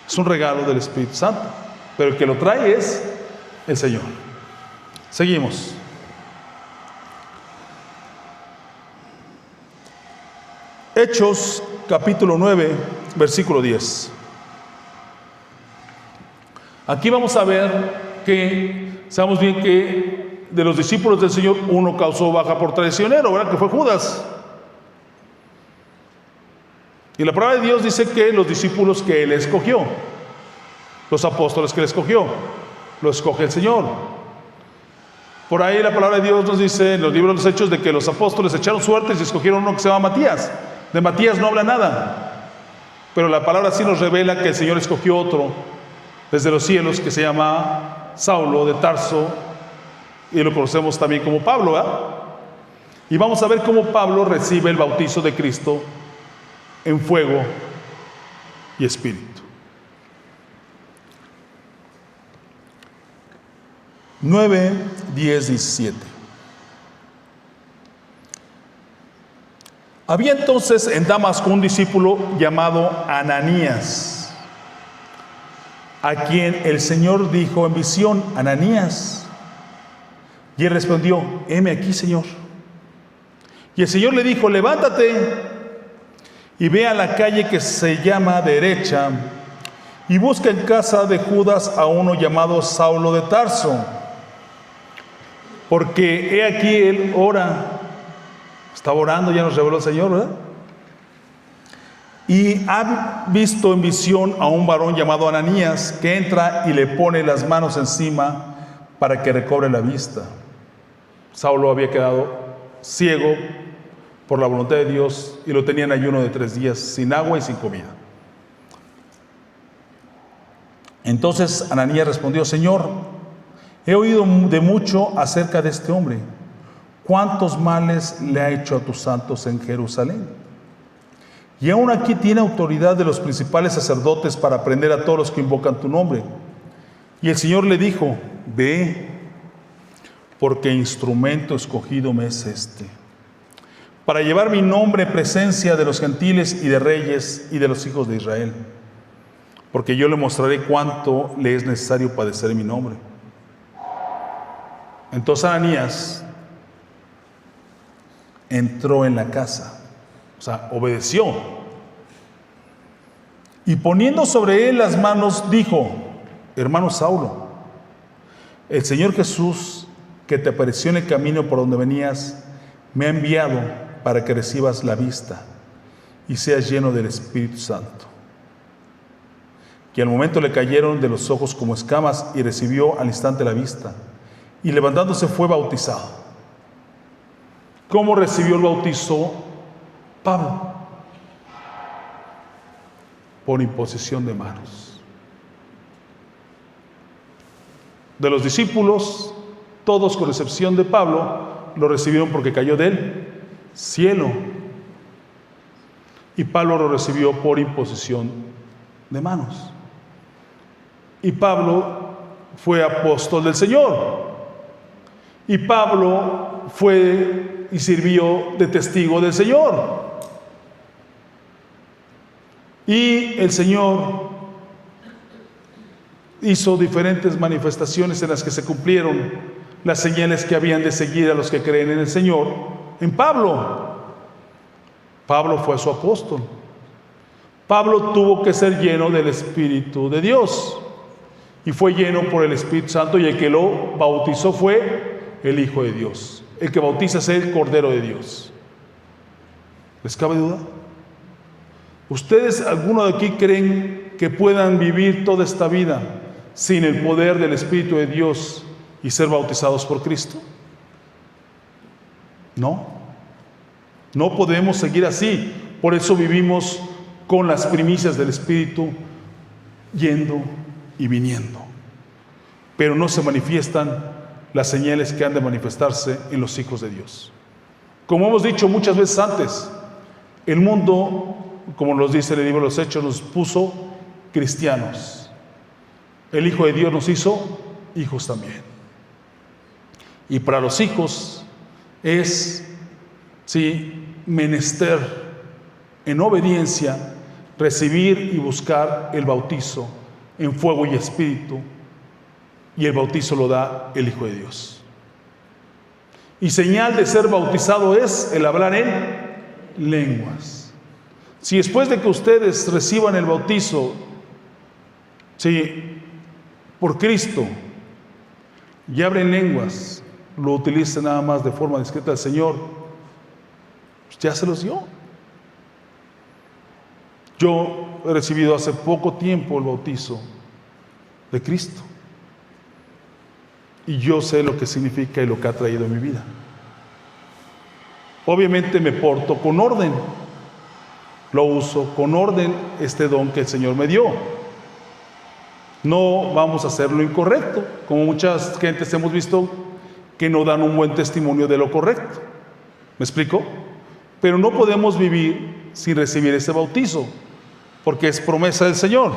Es un regalo del Espíritu Santo. Pero el que lo trae es el Señor. Seguimos. Hechos capítulo 9, versículo 10. Aquí vamos a ver que, sabemos bien que de los discípulos del Señor, uno causó baja por traicionero, ¿verdad? Que fue Judas. Y la palabra de Dios dice que los discípulos que Él escogió, los apóstoles que Él escogió, lo escoge el Señor. Por ahí la palabra de Dios nos dice en los libros de los Hechos de que los apóstoles echaron suertes y escogieron uno que se llama Matías. De Matías no habla nada, pero la palabra sí nos revela que el Señor escogió otro desde los cielos que se llama Saulo de Tarso, y lo conocemos también como Pablo, ¿verdad? Y vamos a ver cómo Pablo recibe el bautizo de Cristo en fuego y espíritu. 9, 10, 17. Había entonces en Damasco un discípulo llamado Ananías, a quien el Señor dijo en visión: Ananías. Y él respondió: heme aquí, Señor. Y el Señor le dijo: levántate y ve a la calle que se llama Derecha y busca en casa de Judas a uno llamado Saulo de Tarso, porque he aquí él ora. Estaba orando, ya nos reveló el Señor, ¿verdad? Y ha visto en visión a un varón llamado Ananías que entra y le pone las manos encima para que recobre la vista. Saulo había quedado ciego por la voluntad de Dios y lo tenía en ayuno de 3 días, sin agua y sin comida. Entonces Ananías respondió: Señor, he oído de mucho acerca de este hombre. ¿Cuántos males le ha hecho a tus santos en Jerusalén? Y aún aquí tiene autoridad de los principales sacerdotes para prender a todos los que invocan tu nombre. Y el Señor le dijo: Ve, porque instrumento escogido me es este, para llevar mi nombre en presencia de los gentiles y de reyes y de los hijos de Israel, porque yo le mostraré cuánto le es necesario padecer en mi nombre. Entonces Ananías entró en la casa, o sea, obedeció, y poniendo sobre él las manos, dijo: Hermano Saulo, el Señor Jesús, que te apareció en el camino por donde venías, me ha enviado para que recibas la vista y seas lleno del Espíritu Santo. Y al momento le cayeron de los ojos como escamas y recibió al instante la vista, y levantándose fue bautizado. ¿Cómo recibió el bautizo Pablo? Por imposición de manos. De los discípulos, todos con excepción de Pablo, lo recibieron porque cayó del cielo. Y Pablo lo recibió por imposición de manos. Y Pablo fue apóstol del Señor. Y Pablo fue y sirvió de testigo del Señor. Y el Señor hizo diferentes manifestaciones en las que se cumplieron las señales que habían de seguir a los que creen en el Señor en Pablo. Pablo fue su apóstol. Pablo tuvo que ser lleno del Espíritu de Dios y fue lleno por el Espíritu Santo, y el que lo bautizó fue el Hijo de Dios. El que bautiza es el Cordero de Dios. ¿Les cabe duda? ¿Ustedes, alguno de aquí, creen que puedan vivir toda esta vida sin el poder del Espíritu de Dios y ser bautizados por Cristo? No. No podemos seguir así. Por eso vivimos con las primicias del Espíritu, yendo y viniendo. Pero no se manifiestan las señales que han de manifestarse en los hijos de Dios. Como hemos dicho muchas veces antes, el mundo, como nos dice el libro de los Hechos, nos puso cristianos. El Hijo de Dios nos hizo hijos también. Y para los hijos es, menester en obediencia recibir y buscar el bautizo en fuego y espíritu, y el bautizo lo da el Hijo de Dios. Y señal de ser bautizado es el hablar en lenguas. Si después de que ustedes reciban el bautizo, por Cristo, y abren lenguas, lo utilicen nada más de forma discreta al Señor, pues ya se los dio. Yo he recibido hace poco tiempo el bautizo de Cristo, y yo sé lo que significa y lo que ha traído en mi vida. Obviamente me porto con orden, lo uso con orden, este don que el Señor me dio. No vamos a hacer lo incorrecto, como muchas gentes hemos visto que no dan un buen testimonio de lo correcto. ¿Me explico? Pero no podemos vivir sin recibir ese bautizo, porque es promesa del Señor.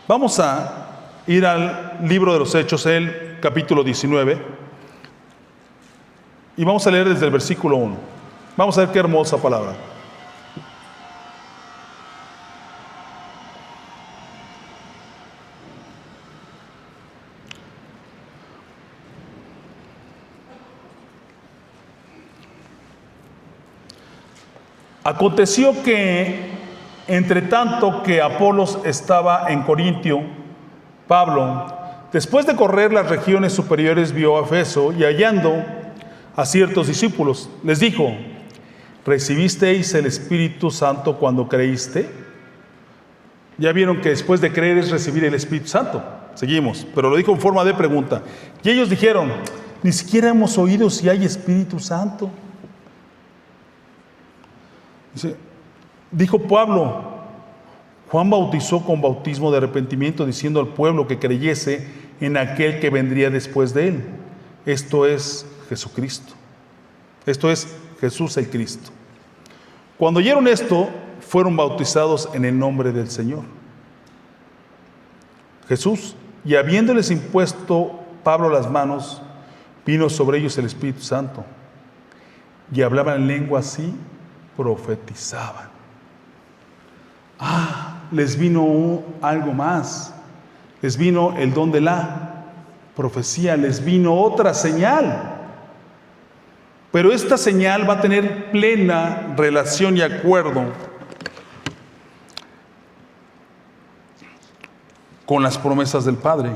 Vamos a ir al libro de los Hechos, el capítulo 19, y vamos a leer desde el versículo 1. Vamos a ver qué hermosa palabra. Aconteció que, entre tanto que Apolos estaba en Corintio, Pablo, después de correr las regiones superiores, vio a Efeso, y hallando a ciertos discípulos, les dijo: ¿recibisteis el Espíritu Santo cuando creíste? Ya vieron que después de creer es recibir el Espíritu Santo. Seguimos, pero lo dijo en forma de pregunta. Y ellos dijeron, ni siquiera hemos oído si hay Espíritu Santo. Dijo Pablo, Juan bautizó con bautismo de arrepentimiento, diciendo al pueblo que creyese en aquel que vendría después de él. Esto es Jesucristo. Esto es Jesús el Cristo. Cuando oyeron esto, fueron bautizados en el nombre del Señor Jesús. Y habiéndoles impuesto Pablo las manos, vino sobre ellos el Espíritu Santo. Y hablaban en lengua así, profetizaban. Les vino algo más. Les vino el don de la profecía. Les vino otra señal. Pero esta señal va a tener plena relación y acuerdo con las promesas del Padre.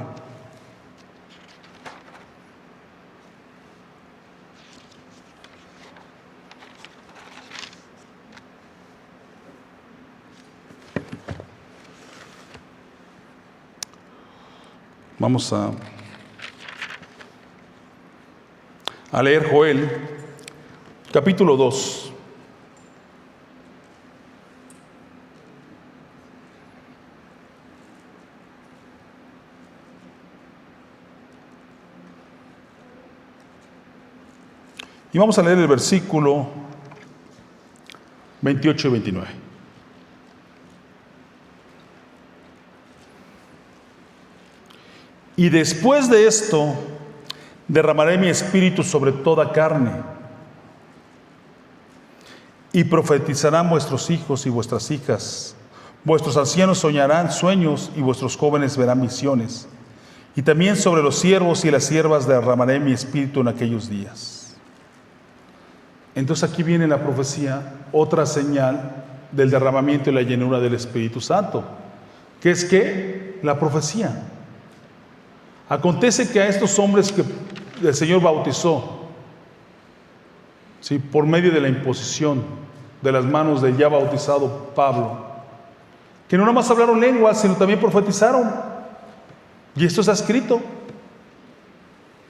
Vamos a leer Joel, capítulo 2. Y vamos a leer el versículo 28 y 29. Y después de esto, derramaré mi espíritu sobre toda carne, y profetizarán vuestros hijos y vuestras hijas. Vuestros ancianos soñarán sueños, y vuestros jóvenes verán visiones. Y también sobre los siervos y las siervas derramaré mi espíritu en aquellos días. Entonces aquí viene la profecía, otra señal del derramamiento y la llenura del Espíritu Santo, que es que la profecía. Acontece que a estos hombres que el Señor bautizó, ¿sí?, por medio de la imposición de las manos del ya bautizado Pablo, que no nada más hablaron lenguas, sino también profetizaron. Y esto está escrito.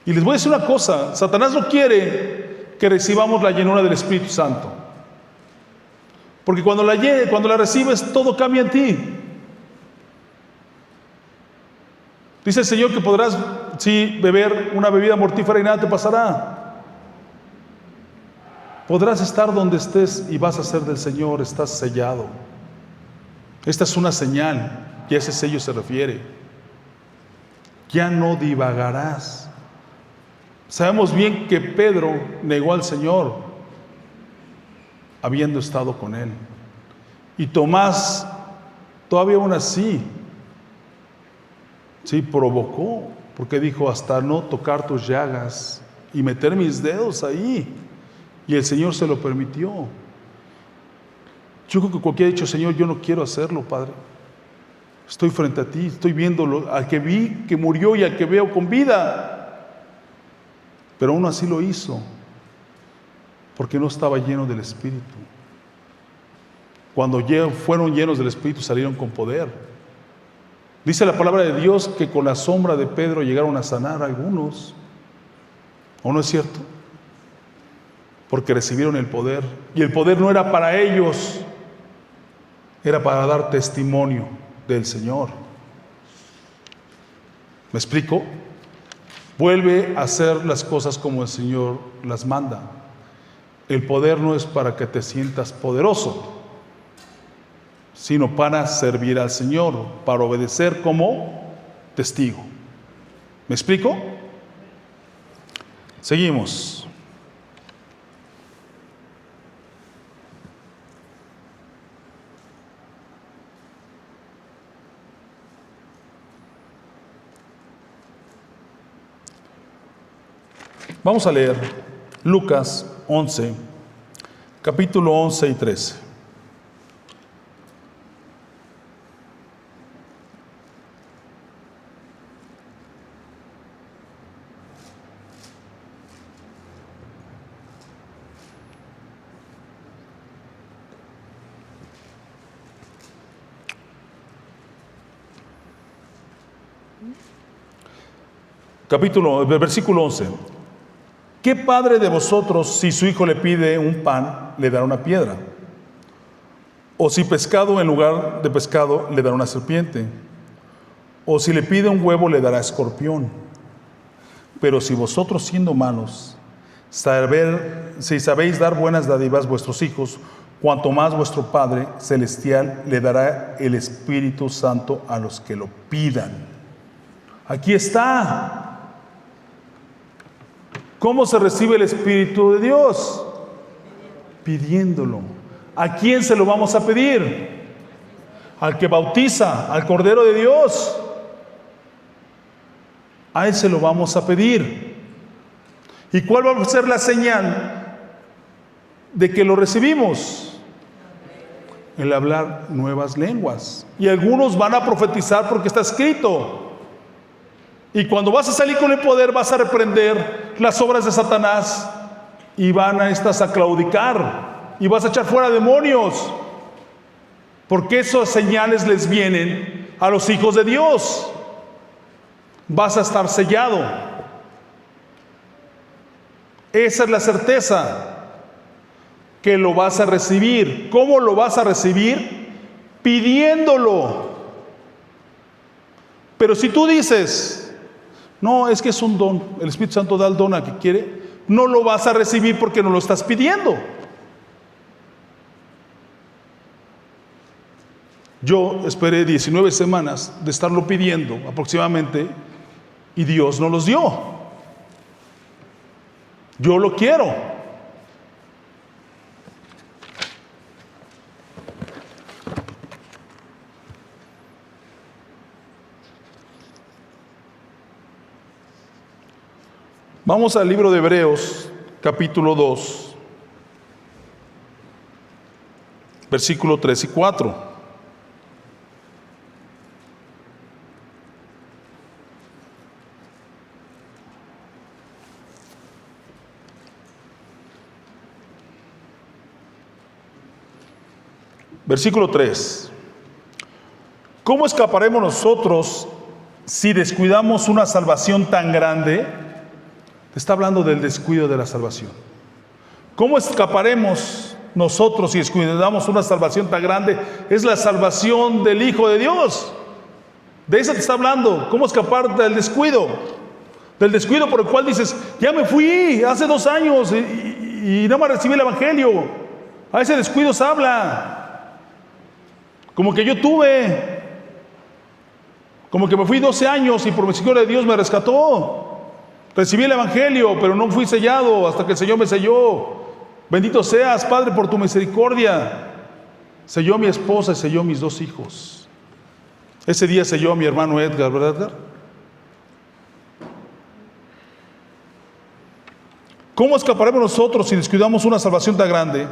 Y les voy a decir una cosa, Satanás no quiere que recibamos la llenura del Espíritu Santo. Porque cuando la recibes, todo cambia en ti. Dice el Señor que podrás, sí, beber una bebida mortífera y nada te pasará. Podrás estar donde estés y vas a ser del Señor, estás sellado. Esta es una señal, y a ese sello se refiere. Ya no divagarás. Sabemos bien que Pedro negó al Señor, habiendo estado con él. Y Tomás, todavía aún así, sí, provocó, porque dijo, hasta no tocar tus llagas y meter mis dedos ahí. Y el Señor se lo permitió. Yo creo que cualquiera ha dicho, Señor, yo no quiero hacerlo, Padre. Estoy frente a ti, estoy viendo al que vi que murió y al que veo con vida. Pero aún así lo hizo, porque no estaba lleno del Espíritu. Cuando fueron llenos del Espíritu, salieron con poder. Dice la palabra de Dios que con la sombra de Pedro llegaron a sanar a algunos. ¿O no es cierto? Porque recibieron el poder. Y el poder no era para ellos, era para dar testimonio del Señor. ¿Me explico? Vuelve a hacer las cosas como el Señor las manda. El poder no es para que te sientas poderoso, sino para servir al Señor, para obedecer como testigo. ¿Me explico? Seguimos. Vamos a leer Lucas 11, capítulo 11 y 13. Versículo 11. ¿Qué padre de vosotros, si su hijo le pide un pan, le dará una piedra? O si pescado en lugar de pescado, le dará una serpiente. O si le pide un huevo, le dará escorpión. Pero si vosotros, siendo malos, si sabéis dar buenas dádivas a vuestros hijos, cuanto más vuestro Padre Celestial le dará el Espíritu Santo a los que lo pidan. Aquí está. ¿Cómo se recibe el Espíritu de Dios? Pidiéndolo. ¿A quién se lo vamos a pedir? Al que bautiza, al Cordero de Dios. A Él se lo vamos a pedir. ¿Y cuál va a ser la señal de que lo recibimos? El hablar nuevas lenguas. Y algunos van a profetizar porque está escrito. Y cuando vas a salir con el poder, vas a reprender las obras de Satanás y van a estas a claudicar y vas a echar fuera demonios, porque esas señales les vienen a los hijos de Dios. Vas a estar sellado. Esa es la certeza, que lo vas a recibir. ¿Cómo lo vas a recibir? Pidiéndolo. Pero si tú dices, no, es que es un don, el Espíritu Santo da el don a que quiere, no lo vas a recibir porque no lo estás pidiendo. Yo esperé 19 semanas de estarlo pidiendo aproximadamente y Dios no los dio. Yo lo quiero. Vamos al libro de Hebreos, capítulo 2, versículo 3 y 4. Versículo 3. ¿Cómo escaparemos nosotros si descuidamos una salvación tan grande? Está hablando del descuido de la salvación. ¿Cómo escaparemos nosotros si descuidamos una salvación tan grande? Es la salvación del Hijo de Dios. De eso te está hablando. ¿Cómo escapar del descuido? Del descuido por el cual dices, ya me fui hace 2 años y no me recibí el Evangelio. A ese descuido se habla. Como que yo tuve, como que me fui 12 años y por misericordia de Dios me rescató. Recibí el Evangelio, pero no fui sellado hasta que el Señor me selló. Bendito seas, Padre, por tu misericordia. Selló a mi esposa y selló a mis 2 hijos. Ese día selló a mi hermano Edgar, ¿verdad, Edgar? ¿Cómo escaparemos nosotros si descuidamos una salvación tan grande,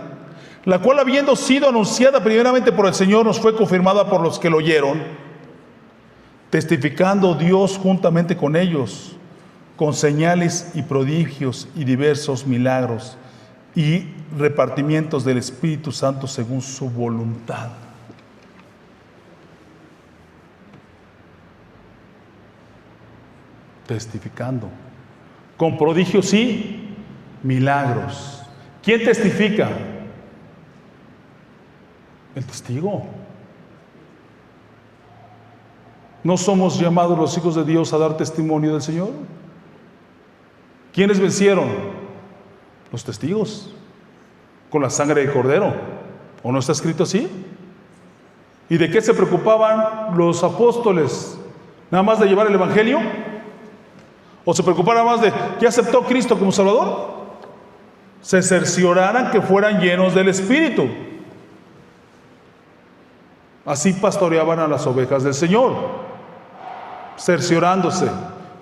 la cual, habiendo sido anunciada primeramente por el Señor, nos fue confirmada por los que lo oyeron, testificando Dios juntamente con ellos, con señales y prodigios y diversos milagros y repartimientos del Espíritu Santo según su voluntad? Testificando. Con prodigios y milagros. ¿Quién testifica? El testigo. ¿No somos llamados los hijos de Dios a dar testimonio del Señor? ¿Quiénes vencieron? Los testigos, con la sangre de Cordero. ¿O no está escrito así? ¿Y de qué se preocupaban los apóstoles? ¿Nada más de llevar el Evangelio? ¿O se preocupaban más de que aceptó Cristo como Salvador? Se cercioraran que fueran llenos del Espíritu. Así pastoreaban a las ovejas del Señor, cerciorándose.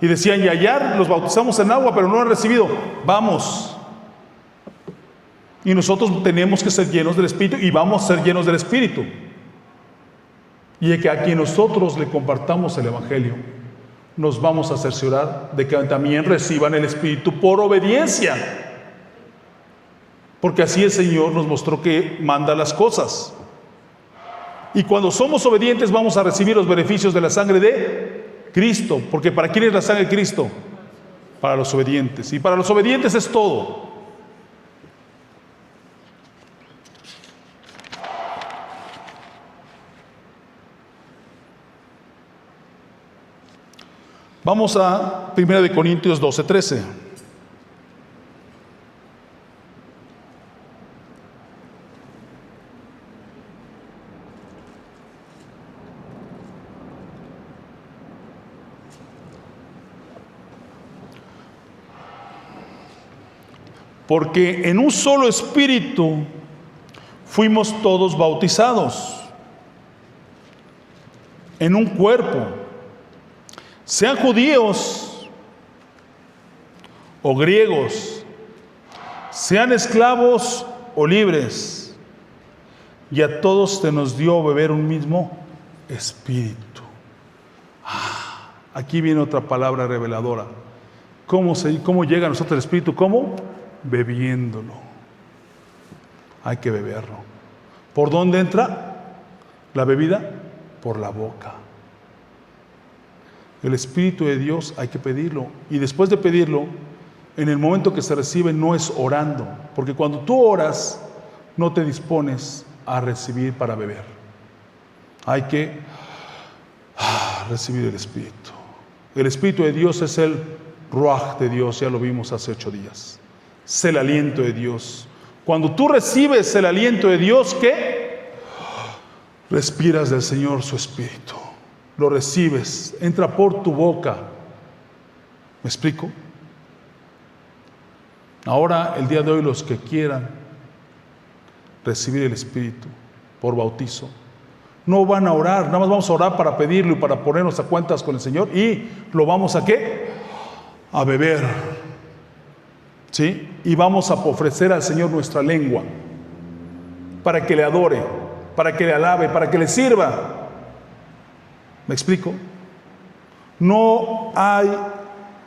Y decían, y ayer los bautizamos en agua, pero no lo han recibido. Vamos. Y nosotros tenemos que ser llenos del Espíritu y vamos a ser llenos del Espíritu. Y de que a quien nosotros le compartamos el Evangelio, nos vamos a cerciorar de que también reciban el Espíritu por obediencia. Porque así el Señor nos mostró que manda las cosas. Y cuando somos obedientes vamos a recibir los beneficios de la sangre de Cristo. Porque ¿para quién es la sangre de Cristo? para los obedientes. Y para los obedientes es todo. Vamos a 1 Corintios 12:13. Porque en un solo espíritu fuimos todos bautizados, en un cuerpo, sean judíos o griegos, sean esclavos o libres, y a todos se nos dio beber un mismo espíritu. Aquí viene otra palabra reveladora. ¿Cómo llega a nosotros el espíritu? ¿Cómo? Bebiéndolo. Hay que beberlo. ¿Por dónde entra la bebida? Por la boca. El Espíritu de Dios hay que pedirlo. Y después de pedirlo, en el momento que se recibe, no es orando. Porque cuando tú oras, no te dispones a recibir para beber. Hay que recibir el Espíritu. El Espíritu de Dios es el Ruach de Dios, ya lo vimos hace 8 días. Es el aliento de Dios. Cuando tú recibes el aliento de Dios, ¿qué? Respiras del Señor su Espíritu. Lo recibes, entra por tu boca. ¿Me explico? Ahora, el día de hoy, los que quieran recibir el Espíritu por bautizo, no van a orar, nada más vamos a orar para pedirlo y para ponernos a cuentas con el Señor, y lo vamos a ¿qué? A beber. ¿Sí? Y vamos a ofrecer al Señor nuestra lengua para que le adore, para que le alabe, para que le sirva. ¿Me explico? No hay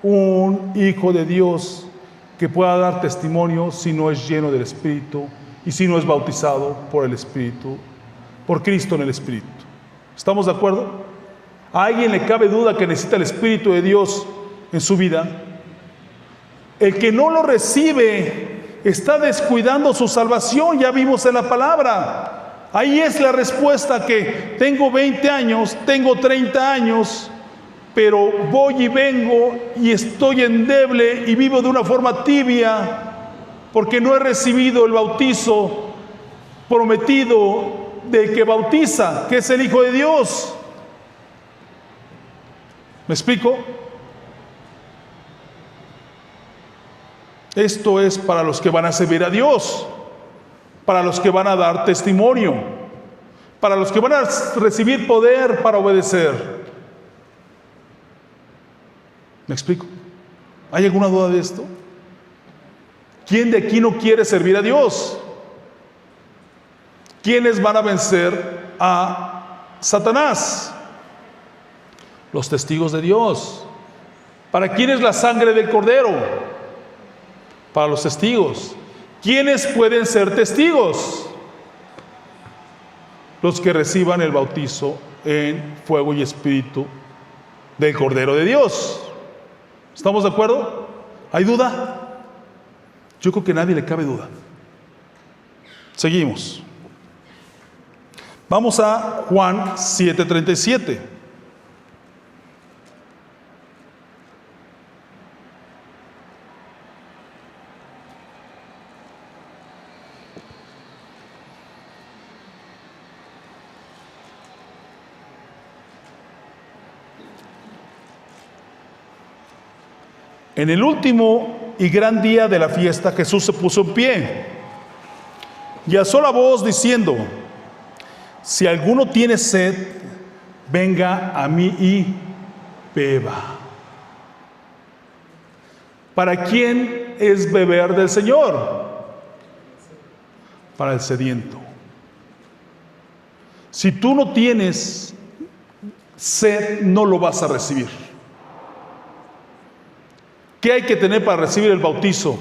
un hijo de Dios que pueda dar testimonio si no es lleno del Espíritu y si no es bautizado por el Espíritu, por Cristo en el Espíritu. ¿Estamos de acuerdo? ¿A alguien le cabe duda que necesita el Espíritu de Dios en su vida? El que no lo recibe está descuidando su salvación, ya vimos en la palabra. Ahí es la respuesta: que tengo 20 años, tengo 30 años, pero voy y vengo y estoy endeble y vivo de una forma tibia porque no he recibido el bautizo prometido del que bautiza, que es el Hijo de Dios. ¿Me explico? Esto es para los que van a servir a Dios, para los que van a dar testimonio, para los que van a recibir poder para obedecer. ¿Me explico? ¿Hay alguna duda de esto? ¿Quién de aquí no quiere servir a Dios? ¿Quiénes van a vencer a Satanás? Los testigos de Dios. ¿Para quién es la sangre del Cordero? Para los testigos. ¿Quiénes pueden ser testigos? Los que reciban el bautizo en fuego y espíritu del Cordero de Dios. ¿Estamos de acuerdo? ¿Hay duda? Yo creo que a nadie le cabe duda. Seguimos. Vamos a Juan 7:37. En el último y gran día de la fiesta, Jesús se puso en pie y alzó la voz diciendo: si alguno tiene sed, venga a mí y beba. ¿Para quién es beber del Señor? Para el sediento. Si tú no tienes sed, no lo vas a recibir. ¿Qué hay que tener para recibir el bautizo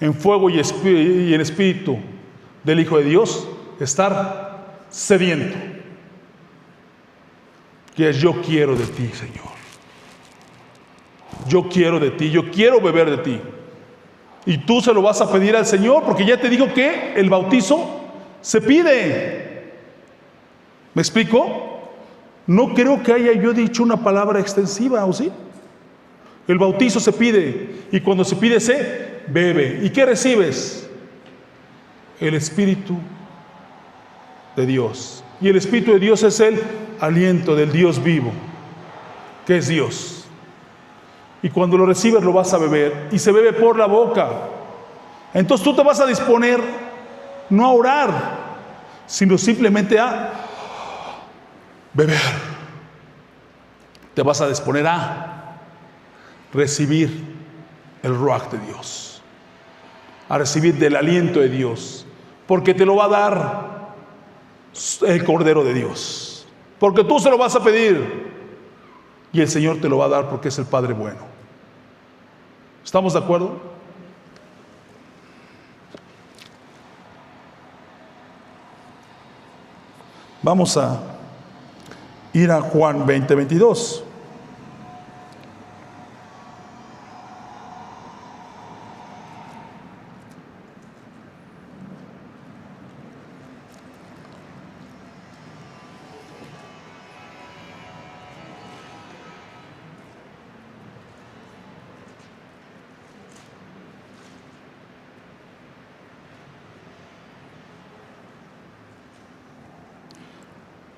en fuego y en espíritu del Hijo de Dios? Estar sediento. Que es: yo quiero de ti, Señor. Yo quiero de ti, yo quiero beber de ti. Y tú se lo vas a pedir al Señor, porque ya te digo que el bautizo se pide. ¿Me explico? No creo que haya yo dicho una palabra extensiva, ¿o sí? El bautizo se pide, y cuando se pide se bebe. ¿Y qué recibes? El Espíritu de Dios. Y el Espíritu de Dios es el aliento del Dios vivo, que es Dios. Y cuando lo recibes lo vas a beber, y se bebe por la boca. Entonces tú te vas a disponer no a orar, sino simplemente a beber. Te vas a disponer a recibir el ruaj de Dios, a recibir del aliento de Dios, porque te lo va a dar el Cordero de Dios, porque tú se lo vas a pedir y el Señor te lo va a dar porque es el Padre bueno. ¿Estamos de acuerdo? Vamos a ir a Juan 20:22.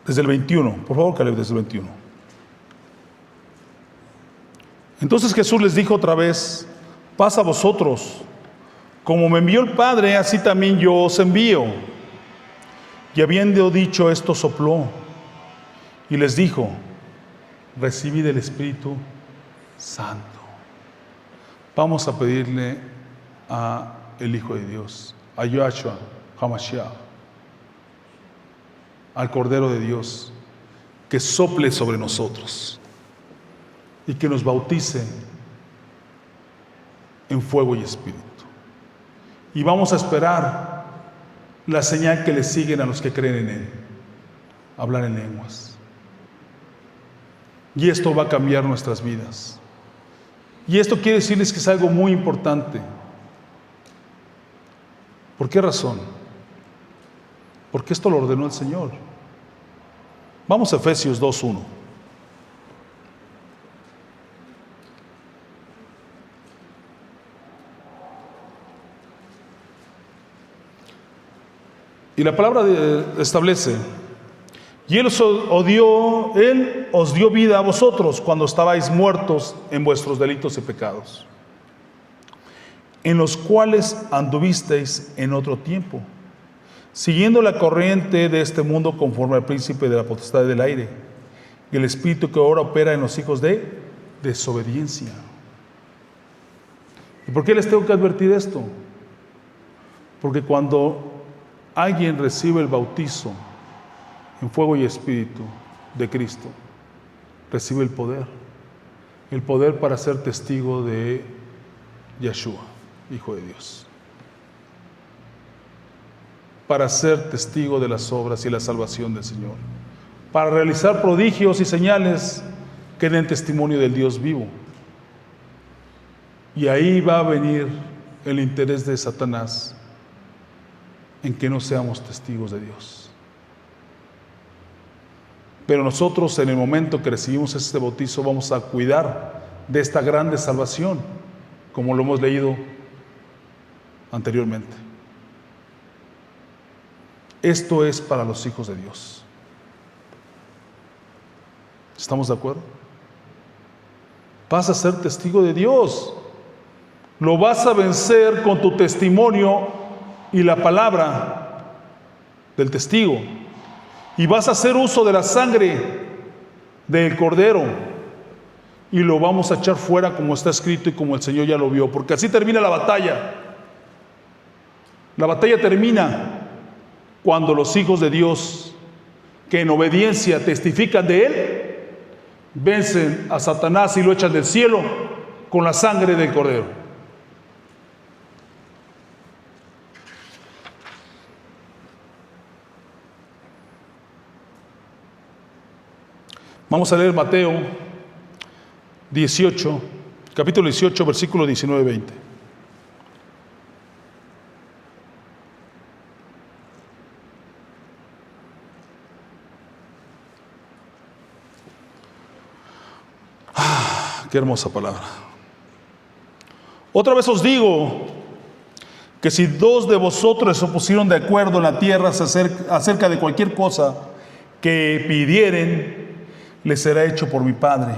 Desde el 21, por favor, Caleb, desde el 21. Entonces Jesús les dijo otra vez: paz a vosotros, como me envió el Padre, así también yo os envío. Y habiendo dicho esto, sopló y les dijo: recibid el Espíritu Santo. Vamos a pedirle a el Hijo de Dios, a Yahshua HaMashiach, al Cordero de Dios, que sople sobre nosotros y que nos bautice en fuego y espíritu. Y vamos a esperar la señal que le siguen a los que creen en Él: hablar en lenguas. Y esto va a cambiar nuestras vidas. Y esto quiere decirles que es algo muy importante. ¿Por qué razón? Porque esto lo ordenó el Señor. Vamos a Efesios 2:1. Y la palabra establece: y Él os dio vida a vosotros cuando estabais muertos en vuestros delitos y pecados, en los cuales anduvisteis en otro tiempo, siguiendo la corriente de este mundo, conforme al príncipe de la potestad del aire, y el espíritu que ahora opera en los hijos de desobediencia. ¿Y por qué les tengo que advertir esto? Porque cuando alguien recibe el bautizo en fuego y espíritu de Cristo, recibe el poder para ser testigo de Yahshua, Hijo de Dios, para ser testigo de las obras y la salvación del Señor, para realizar prodigios y señales que den testimonio del Dios vivo. Y ahí va a venir el interés de Satanás en que no seamos testigos de Dios. Pero nosotros, en el momento que recibimos este bautizo, vamos a cuidar de esta grande salvación, como lo hemos leído anteriormente. Esto es para los hijos de Dios. ¿Estamos de acuerdo? Vas a ser testigo de Dios. Lo vas a vencer con tu testimonio y la palabra del testigo. Y vas a hacer uso de la sangre del Cordero. Y lo vamos a echar fuera como está escrito y como el Señor ya lo vio. Porque así termina la batalla. La batalla termina cuando los hijos de Dios, que en obediencia testifican de Él, vencen a Satanás y lo echan del cielo con la sangre del Cordero. Vamos a leer Mateo 18, capítulo 18, versículo 19-20. Qué hermosa palabra. Otra vez os digo que si dos de vosotros se pusieron de acuerdo en la tierra acerca de cualquier cosa que pidieren, les será hecho por mi Padre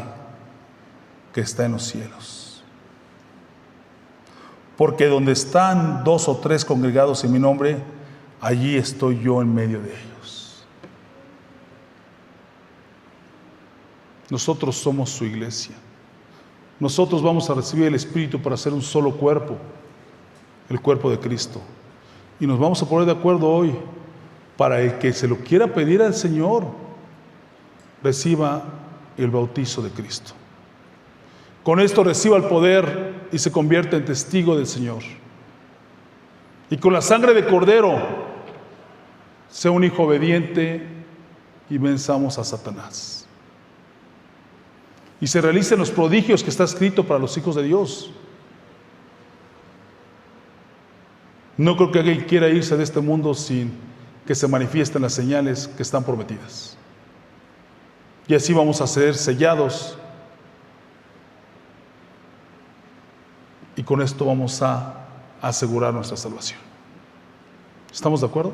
que está en los cielos. Porque donde están 2 o 3 congregados en mi nombre, allí estoy yo en medio de ellos. Nosotros somos su iglesia. Nosotros vamos a recibir el Espíritu para hacer un solo cuerpo, el cuerpo de Cristo. Y nos vamos a poner de acuerdo hoy para el que se lo quiera pedir al Señor, reciba el bautizo de Cristo. Con esto reciba el poder y se convierte en testigo del Señor. Y con la sangre de Cordero, sea un hijo obediente y venzamos a Satanás. Y se realicen los prodigios que está escrito para los hijos de Dios. No creo que alguien quiera irse de este mundo sin que se manifiesten las señales que están prometidas. Y así vamos a ser sellados. Y con esto vamos a asegurar nuestra salvación. ¿Estamos de acuerdo?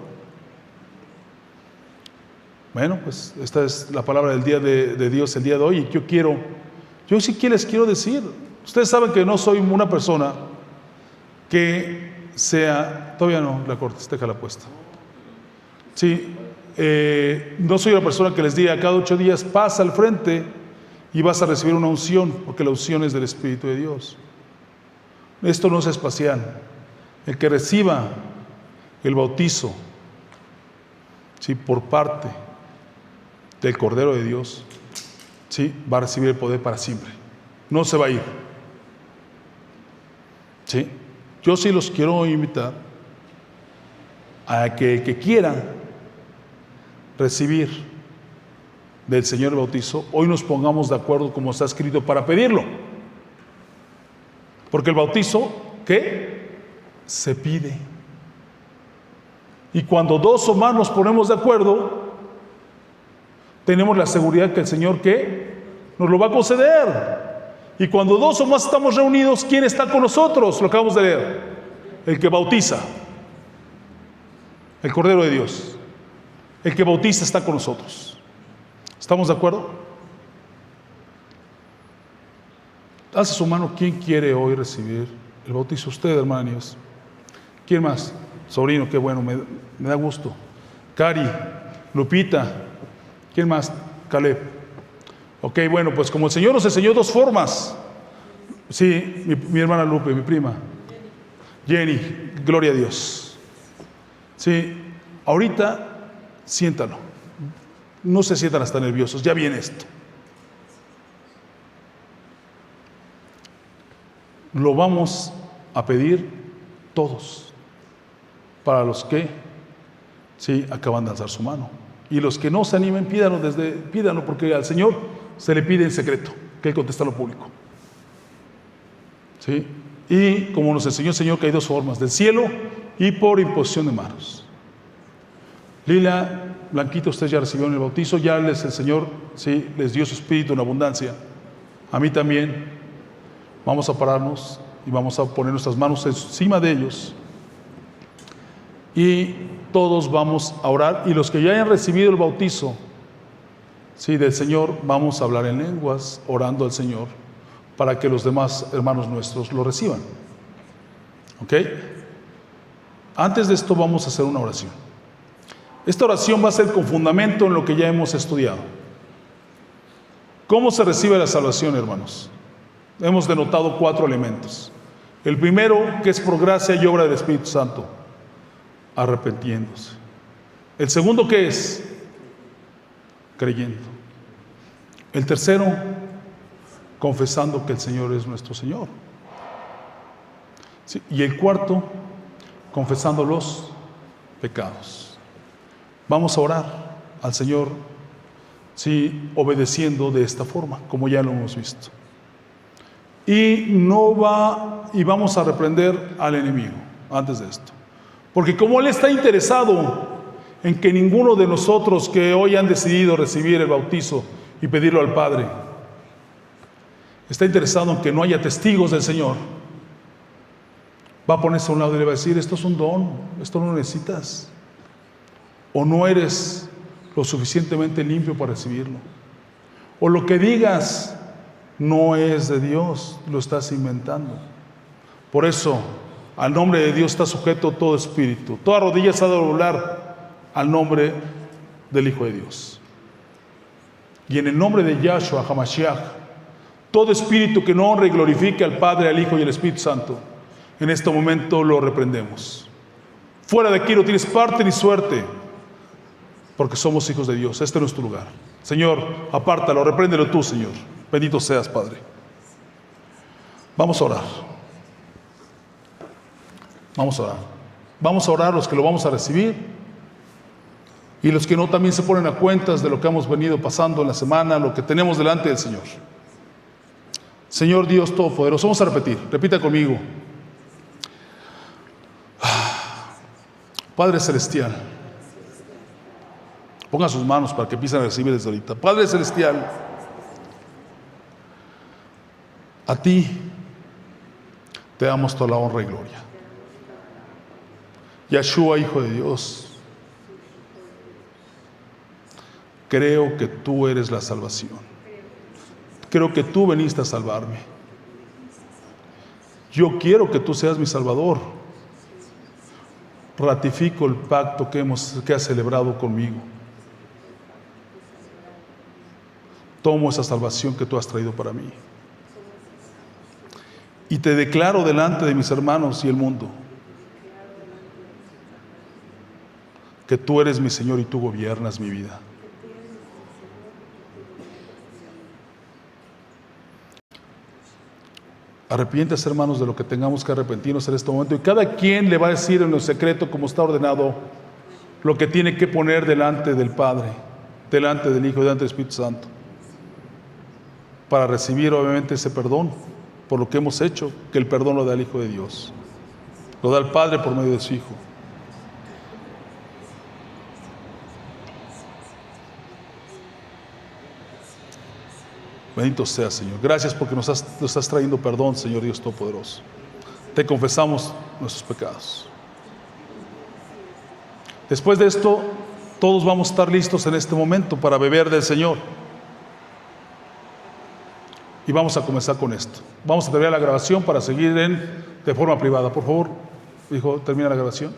Bueno, pues esta es la palabra del día de Dios el día de hoy. Y yo sí que les quiero decir, ustedes saben que no soy una persona que sea, todavía no la cortes, déjala puesta. Sí, no soy una persona que les diga cada 8 días pasa al frente y vas a recibir una unción, porque la unción es del Espíritu de Dios. Esto no es espacial. El que reciba el bautizo, sí, por parte del Cordero de Dios, sí, va a recibir el poder para siempre. No se va a ir. Sí. Yo sí los quiero invitar a que el que quiera recibir del Señor el bautizo, hoy nos pongamos de acuerdo como está escrito para pedirlo. Porque el bautizo, ¿qué? Se pide. Y cuando 2 o más nos ponemos de acuerdo, tenemos la seguridad que el Señor, ¿qué? Nos lo va a conceder. Y cuando 2 o más estamos reunidos, ¿quién está con nosotros? Lo acabamos de leer. El que bautiza. El Cordero de Dios. El que bautiza está con nosotros. ¿Estamos de acuerdo? Alza su mano. ¿Quién quiere hoy recibir el bautizo? Usted, hermana Dios. ¿Quién más? Sobrino, qué bueno, me da gusto. Cari, Lupita. ¿Quién más? Caleb. Ok, bueno, pues como el Señor nos enseñó 2 formas. Sí, mi hermana Lupe, mi prima. Jenny, gloria a Dios. Sí, ahorita siéntalo. No se sientan hasta nerviosos, ya viene esto. Lo vamos a pedir todos. Para los que, sí, acaban de alzar su mano. Y los que no se animen, pídanlo, porque al Señor se le pide en secreto, que Él contesta lo público. ¿Sí? Y como nos enseñó el Señor, que hay 2 formas, del cielo y por imposición de manos. Lila, Blanquita, ustedes ya recibieron el bautizo, ya el Señor, sí, les dio su espíritu en abundancia. A mí también. Vamos a pararnos y vamos a poner nuestras manos encima de ellos. Y todos vamos a orar. Y los que ya hayan recibido el bautizo, sí, del Señor, vamos a hablar en lenguas, orando al Señor, para que los demás hermanos nuestros lo reciban. ¿Ok? Antes de esto vamos a hacer una oración. Esta oración va a ser con fundamento en lo que ya hemos estudiado. ¿Cómo se recibe la salvación, hermanos? Hemos denotado 4 elementos. El primero, que es por gracia y obra del Espíritu Santo, arrepintiéndose. El segundo, ¿qué es? Creyendo. El tercero, confesando que el Señor es nuestro Señor. Sí. Y el cuarto, confesando los pecados. Vamos a orar al Señor, sí, obedeciendo de esta forma, como ya lo hemos visto. y vamos a reprender al enemigo antes de esto. Porque como Él está interesado en que ninguno de nosotros que hoy han decidido recibir el bautizo y pedirlo al Padre, está interesado en que no haya testigos del Señor, va a ponerse a un lado y le va a decir: esto es un don, esto no lo necesitas, o no eres lo suficientemente limpio para recibirlo, o lo que digas no es de Dios, lo estás inventando. Por eso, al nombre de Dios está sujeto todo espíritu, toda rodilla se ha de doblar al nombre del Hijo de Dios, y en el nombre de Yahshua HaMashiach, todo espíritu que no honre y glorifique al Padre, al Hijo y al Espíritu Santo, en este momento lo reprendemos. Fuera de aquí no tienes parte ni suerte, porque somos hijos de Dios. Este no es tu lugar. Señor, apártalo, repréndelo tú, Señor. Bendito seas, Padre. Vamos a orar. Vamos a orar. Vamos a orar los que lo vamos a recibir, y los que no también se ponen a cuentas de lo que hemos venido pasando en la semana, lo que tenemos delante del Señor. Señor Dios Todopoderoso, vamos a repetir, repita conmigo. Padre Celestial, ponga sus manos para que empiecen a recibir desde ahorita. Padre Celestial, a ti te damos toda la honra y gloria. Yahshua, Hijo de Dios, creo que tú eres la salvación. Creo que tú viniste a salvarme. Yo quiero que tú seas mi Salvador. Ratifico el pacto que has celebrado conmigo. Tomo esa salvación que tú has traído para mí. Y te declaro delante de mis hermanos y el mundo que tú eres mi Señor y tú gobiernas mi vida. Arrepiéntase, hermanos, de lo que tengamos que arrepentirnos en este momento, y cada quien le va a decir en lo secreto, como está ordenado, lo que tiene que poner delante del Padre, delante del Hijo y delante del Espíritu Santo, para recibir obviamente ese perdón por lo que hemos hecho, que el perdón lo da el Hijo de Dios, lo da el Padre por medio de su Hijo. Bendito sea, Señor. Gracias porque nos estás trayendo perdón, Señor Dios Todopoderoso. Te confesamos nuestros pecados. Después de esto, todos vamos a estar listos en este momento para beber del Señor. Y vamos a comenzar con esto. Vamos a terminar la grabación para seguir de forma privada. Por favor, hijo, termina la grabación.